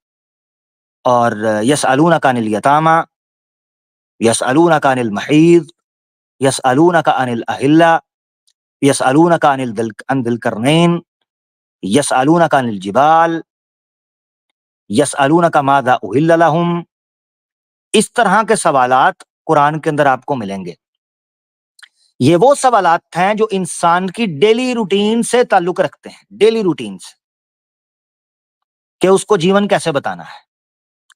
और यसअलूनका अनिल यतामा, यसअलूनका अनिल महीद, यसअलूनका अनिल अहिल्ला, यसअलूनका अन दिल करनैन, यसअलूनका अनिल जिबाल, यसअलूनका माज़ा उहिल्ला लहुम। इस तरह के सवालात कुरान के अंदर आपको मिलेंगे। ये वो सवालात हैं जो इंसान की डेली रूटीन से ताल्लुक रखते हैं, डेली रूटीन से, कि उसको जीवन कैसे बताना है,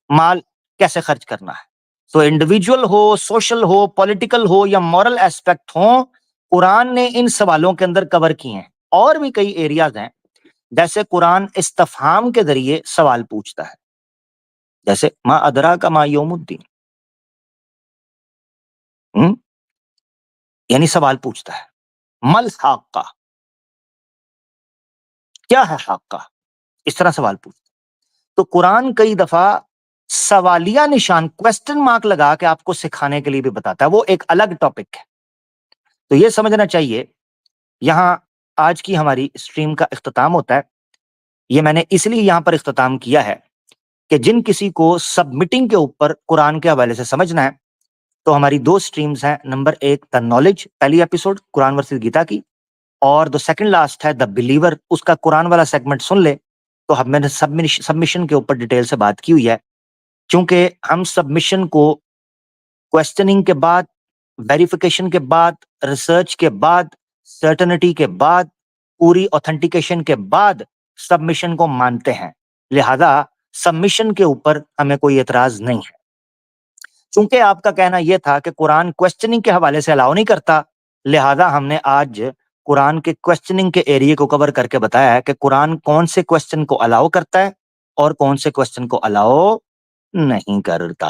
माल कैसे खर्च करना है, तो इंडिविजुअल हो, सोशल हो, पॉलिटिकल हो या मॉरल एस्पेक्ट हो, कुरान ने इन सवालों के अंदर कवर किए हैं। और भी कई एरियाज हैं, जैसे कुरान इस्तफहाम के जरिए सवाल पूछता है, जैसे मा अदरा का मा यौमुद्दीन, यानी सवाल पूछता है, मल हाक्का, क्या है हाक्का, इस तरह सवाल पूछता है। तो कुरान कई दफा सवालिया निशान, क्वेश्चन मार्क लगा के आपको सिखाने के लिए भी बताता है, वो एक अलग टॉपिक है। तो ये समझना चाहिए, यहां आज की हमारी स्ट्रीम का इख्तिताम होता है। ये मैंने इसलिए यहां पर इख्तिताम किया है कि जिन किसी को सबमिटिंग के ऊपर कुरान के हवाले से समझना है, तो हमारी दो स्ट्रीम्स हैं। नंबर एक द नॉलेज, पहली एपिसोड कुरान वर्सेस गीता की, और द सेकंड लास्ट है द बिलीवर, उसका कुरान वाला सेगमेंट सुन ले। तो हम मैंने सबमिशन के ऊपर डिटेल से बात की हुई है, क्योंकि हम सबमिशन को क्वेश्चनिंग के बाद, वेरिफिकेशन के बाद, रिसर्च के बाद, सर्टेनिटी के बाद, पूरी ऑथेंटिकेशन के बाद सबमिशन को मानते हैं। लिहाजा सबमिशन के ऊपर हमें कोई एतराज नहीं है। चूंकि आपका कहना यह था कि कुरान क्वेश्चनिंग के हवाले से अलाउ नहीं करता, लिहाजा हमने आज कुरान के क्वेश्चनिंग के एरिया को कवर करके बताया है कि कुरान कौन से क्वेश्चन को अलाउ करता है और कौन से क्वेश्चन को अलाउ नहीं करता।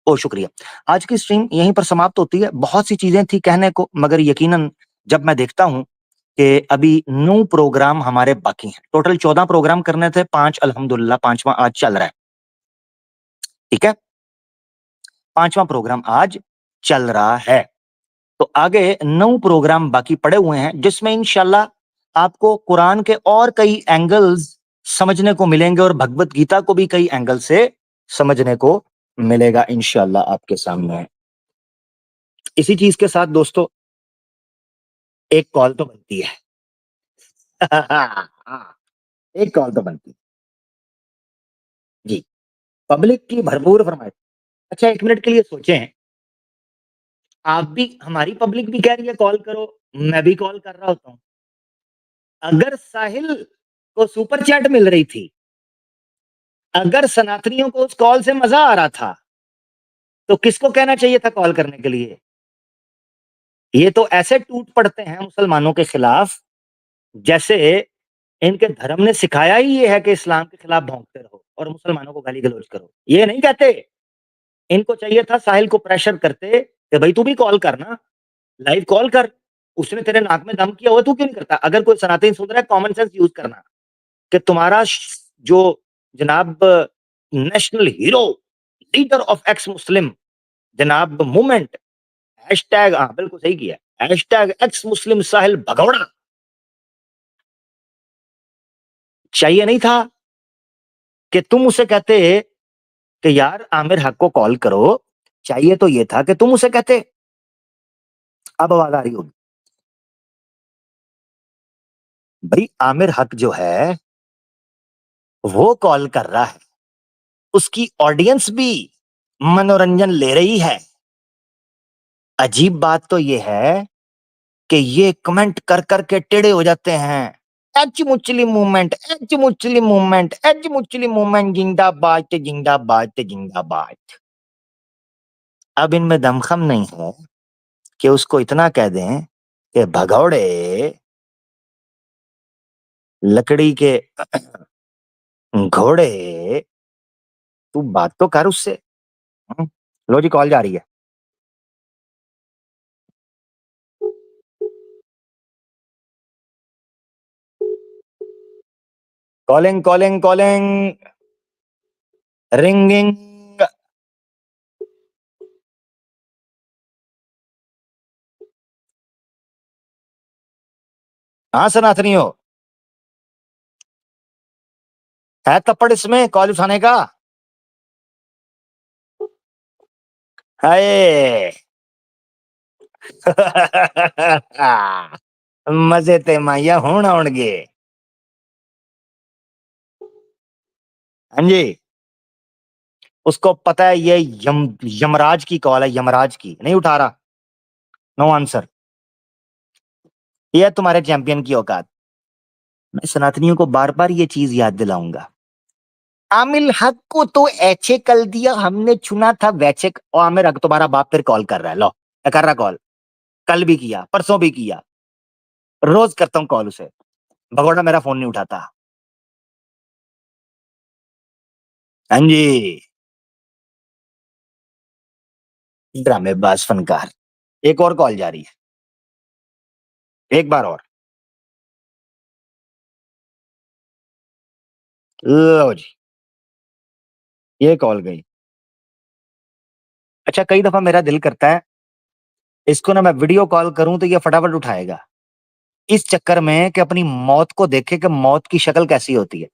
ओ शुक्रिया। आज की स्ट्रीम यहीं पर समाप्त होती है। बहुत सी चीजें थी कहने को, मगर यकीनन जब मैं देखता हूं कि अभी 9 प्रोग्राम हमारे बाकी हैं, टोटल 14 प्रोग्राम करने थे, 5 अल्हम्दुलिल्लाह 5वां आज चल रहा है। ठीक है, 5वां प्रोग्राम आज चल रहा है। तो आगे 9 प्रोग्राम बाकी पड़े हुए हैं, जिसमें इंशाल्लाह आपको कुरान के और कई एंगल्स समझने को मिलेंगे और भगवत गीता को भी कई एंगल से समझने को मिलेगा इंशाल्लाह आपके सामने। इसी चीज के साथ दोस्तों एक कॉल तो बनती है। एक कॉल तो बनती है जी, पब्लिक की भरपूर फरमाइश। अच्छा, 1 मिनट के लिए सोचें, आप भी, हमारी पब्लिक भी कह रही है कॉल करो, मैं भी कॉल कर रहा होता हूं। अगर साहिल को सुपर चैट मिल रही थी, अगर सनातनियों को उस कॉल से मजा आ रहा था, तो किसको कहना चाहिए था कॉल करने के लिए? ये तो ऐसे टूट पड़ते हैं मुसलमानों के खिलाफ, जैसे इनके धर्म ने सिखाया ही ये है कि इस्लाम के खिलाफ भौंकते रहो और मुसलमानों को गाली गलौज करो। ये नहीं कहते। इनको चाहिए था साहिल को प्रेशर करते कि भाई तू भी कॉल करना, लाइव कॉल कर। उसने तेरे नाक में दम किया हुआ, तू क्यों नहीं करता? अगर कोई सनातनी सुन रहा है, कॉमन सेंस यूज करना कि तुम्हारा जो जनाब national hero, leader of x मुस्लिम जनाब मूवमेंट, हैशटैग, हाँ बिल्कुल सही किया, हैशटैग एक्स मुस्लिम साहिल भगौड़ा, चाहिए नहीं था कि तुम उसे कहते कि यार आमिर हक को कॉल करो। चाहिए तो ये था कि तुम उसे कहते। अब आवाज आ रही होगी भाई, आमिर हक जो है वो कॉल कर रहा है, उसकी ऑडियंस भी मनोरंजन ले रही है। अजीब बात तो ये है कि ये कमेंट कर करके टेढ़े हो जाते हैं। एच मुस्लिम मूवमेंट, एच मुस्लिम मूवमेंट, एच मुस्लिम मूवमेंट, जिंदाबाद ते जिंदाबाद ते जिंदाबाद। अब इनमें दमखम नहीं है कि उसको इतना कह दें कि भगौड़े, लकड़ी के घोड़े, तू बात तो कर उससे। लो जी, कॉल जा रही है। Calling calling calling, ringing. हाँ सनातनी हो, है तपड़ इसमें कॉल उठाने का? हाय। मजे ते माइया हूं आउणगे। हाँ जी, उसको पता है ये यमराज की कॉल है, यमराज की, नहीं उठा रहा। No answer. ये तुम्हारे चैंपियन की औकात। मैं सनातनियों को बार बार ये चीज याद दिलाऊंगा आमिल हक को तो ऐसे कल दिया हमने चुना था वैसे। और आमिर हक तुम्हारा बाप फिर कॉल कर रहा है, लो कर रहा कॉल। कल भी किया, परसों भी किया, रोज करता हूँ कॉल उसे। भगोड़ा मेरा फोन नहीं उठाता। हाँ जी, ड्रामेबाज फनकार। एक और कॉल जा रही है, एक बार और। लो जी, ये कॉल गई। अच्छा, कई दफा मेरा दिल करता है इसको ना मैं वीडियो कॉल करूं तो ये फटाफट उठाएगा, इस चक्कर में कि अपनी मौत को देखे कि मौत की शक्ल कैसी होती है।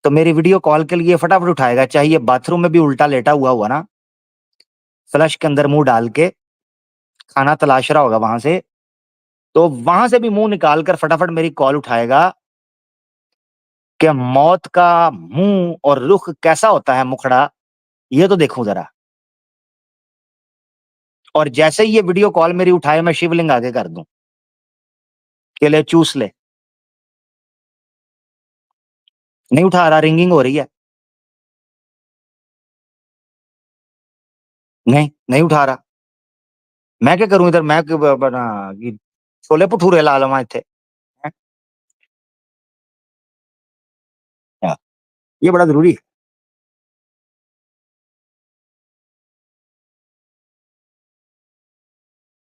तो मेरी वीडियो कॉल के लिए फटाफट उठाएगा, चाहे ये बाथरूम में भी उल्टा लेटा हुआ हुआ ना, फ्लश के अंदर मुंह डाल के खाना तलाश रहा होगा वहां से, तो वहां से भी मुंह निकाल कर फटाफट मेरी कॉल उठाएगा कि मौत का मुंह और रुख कैसा होता है, मुखड़ा, ये तो देखूं जरा। और जैसे ही ये वीडियो कॉल मेरी उठाए, मैं शिवलिंग आगे कर दूं कि ले चूस ले। नहीं उठा रहा, रिंगिंग हो रही है। नहीं, नहीं उठा रहा। मैं क्या करूं इधर, मैं बना कि छोले भटूरे ला लवा इथे। हैं? क्या? ये बड़ा जरूरी है।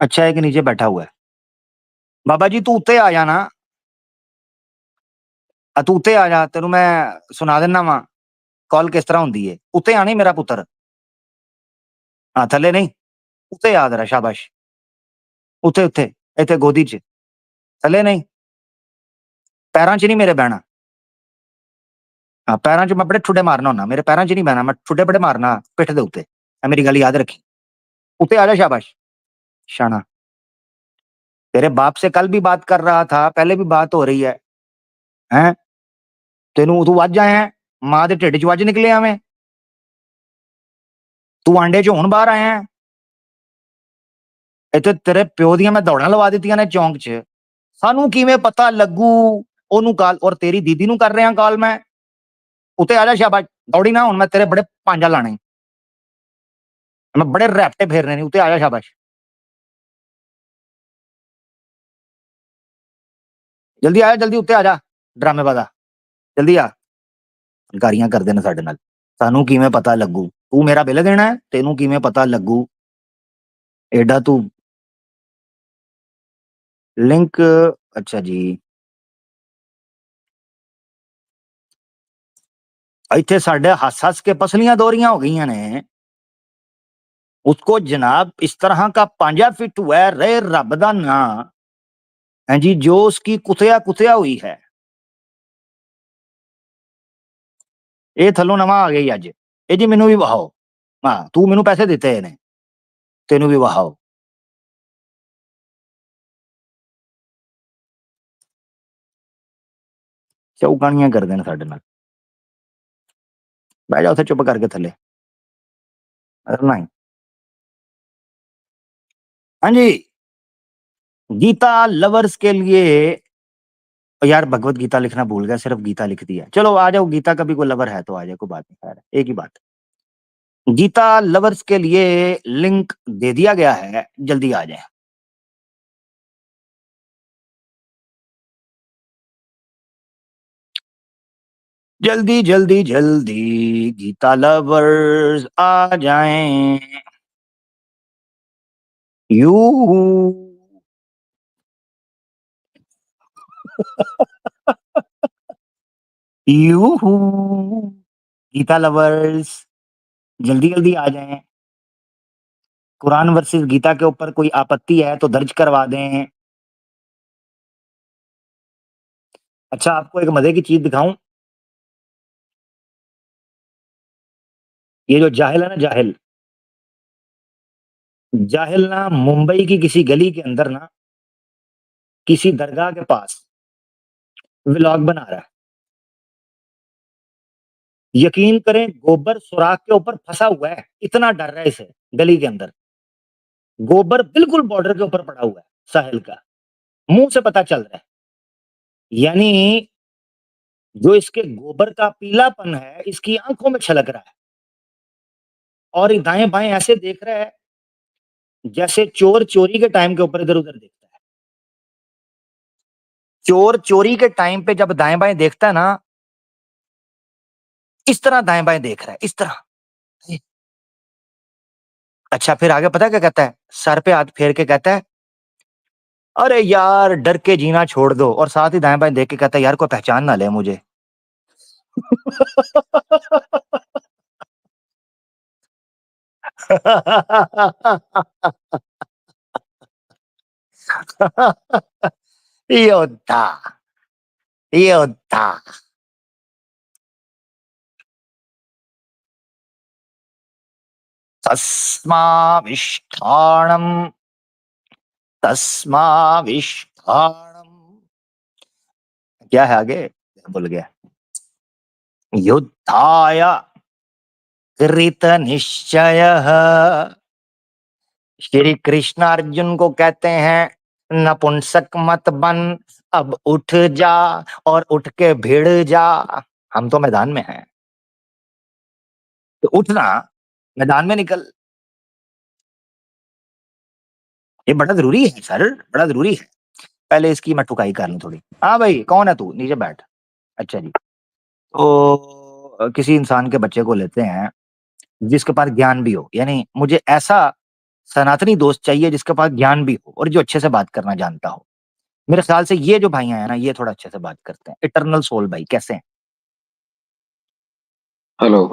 अच्छा है कि नीचे बैठा हुआ है। बाबा जी तू उत्ते आ जाना, तू उत्ते आ जा, तेन मैं सुना देना वा कॉल किस तरह होंगी है। उत्ते आनी मेरा पुत्र। हाँ थले नहीं, उत्ते आ जरा, शाबाश। उत्ते उत्ते, इथे गोदी च। थले नहीं, पैरों च नहीं मेरे बहना। हाँ पैरों च मैं बड़े ठुडे मारना होना, मेरे पैरों च नहीं बहना, मैं ठुडे बड़े मारना पिठ दे उत्ते। मेरी गल याद रखी। उत्ते आ जा, शाबाश। शाना। तेरे बाप से कल भी बात कर रहा था, पहले भी बात हो रही है। हैं? तेनू तू अज आया, मां के ढिड चो अज निकले मैं। तू आंडे चो हुण बाहर आया। इत्थे तेरे प्यो दियां मैं दौड़ां लवा दित्तियां ने चौंक च। सानू किवें पता लगू। ओनू कॉल, और तेरी दीदी नू कर रहा कॉल मैं। उत्ते आ जा, शाबाश। दौड़ी ना, हुण मैं तेरे बड़े पांजा लाने, मैं बड़े रैपटे फेरने ने। उत्ते आ जा, शाबाश। जल्दी आया, जल्दी उत्ते आ जा, ड्रामेबाजा। जल्दी आ। गारियां करदे ने साडे नाल। सानू किवें पता लगू, तू मेरा बिल देना है, तेनू किवें पता लगू। एडा तू लिंक। अच्छा जी, इत्थे साडे हस हस के पसलियां दोहरियां हो गई ने। उसको जनाब इस तरह का पांजा फिट हुआ है, रे रब दा नां है जी, जो उसकी कुतिया कुतिया हुई है। ये थलों नवा आ गई अज। ये जी मैनू भी वहाओ। हाँ तू मैनू पैसे दिते ने, तेनू भी वहाओ। चौकानियां करदे ने साडे नाल। बह जा उथे चुप करके थले। अरे नहीं। हाँ जी, गीता लवर्स के लिए। यार भगवत गीता लिखना भूल गया, सिर्फ गीता लिख दिया। चलो आ जाओ, गीता का भी कोई लवर है तो आ जाए, कोई बात नहीं, खैर एक ही बात। गीता लवर्स के लिए लिंक दे दिया गया है, जल्दी आ जाए। जल्दी जल्दी जल्दी, गीता लवर्स आ जाएं। यू। यू। गीता लवर्स जल्दी जल्दी आ जाएं। कुरान वर्सेस गीता के ऊपर कोई आपत्ति है तो दर्ज करवा दें। अच्छा आपको एक मजे की चीज दिखाऊं। ये जो जाहिल है ना, जाहिल, जाहिल ना मुंबई की किसी गली के अंदर ना, किसी दरगाह के पास व्लॉग बना रहा है। यकीन करें, गोबर सुराख के ऊपर फंसा हुआ है, इतना डर रहा है इसे। गली के अंदर गोबर बिल्कुल बॉर्डर के ऊपर पड़ा हुआ है, साहिल का। मुंह से पता चल रहा है। यानी जो इसके गोबर का पीलापन है, इसकी आँखों में छलक रहा है और ये दाएँ-बाएँ ऐसे देख रहा है, जैसे चोर चोरी के टाइम के ऊपर इधर-उधर देखता है। चोर चोरी के टाइम पे जब दाएँ-बाएँ देखता है ना, इस तरह दाएँ-बाएँ देख रहा है, इस तरह। ए अच्छा फिर आगे पता है क्या कहता है? सर पे हाथ फेर के कहता है, "अरे यार, डर के जीना छोड़ दो" और साथ ही दाएँ-बाएँ देख के कहता है, "यार, कोई पहचान ना ले मुझे।" योद्धा, योद्धा। तस्माविष्ठाणम् तस्माविष्ठाणम् क्या है आगे? भूल गया। युद्धाय कृतनिश्चयः। श्री कृष्ण अर्जुन को कहते हैं, नपुंसक मत बन, अब उठ जा और उठ के भिड़ जा। हम तो मैदान में हैं, तो उठना, मैदान में निकल। ये बड़ा ज़रूरी है सर, बड़ा ज़रूरी है। पहले इसकी मैं ठुकाई कर लूँ थोड़ी। हाँ भाई, कौन है तू? नीचे बैठ। अच्छा जी। तो किसी इंसान के बच्चे को लेते हैं, जिसके पास ज्ञान भी हो। यानी मुझे ऐसा सनातनी दोस्त चाहिए जिसके पास ज्ञान भी हो और जो अच्छे से बात करना जानता हो। मेरे ख्याल से ये जो भाइयाँ हैं ना, ये थोड़ा अच्छे से बात करते हैं। इटर्नल सोल भाई कैसे हैं?
हेलो।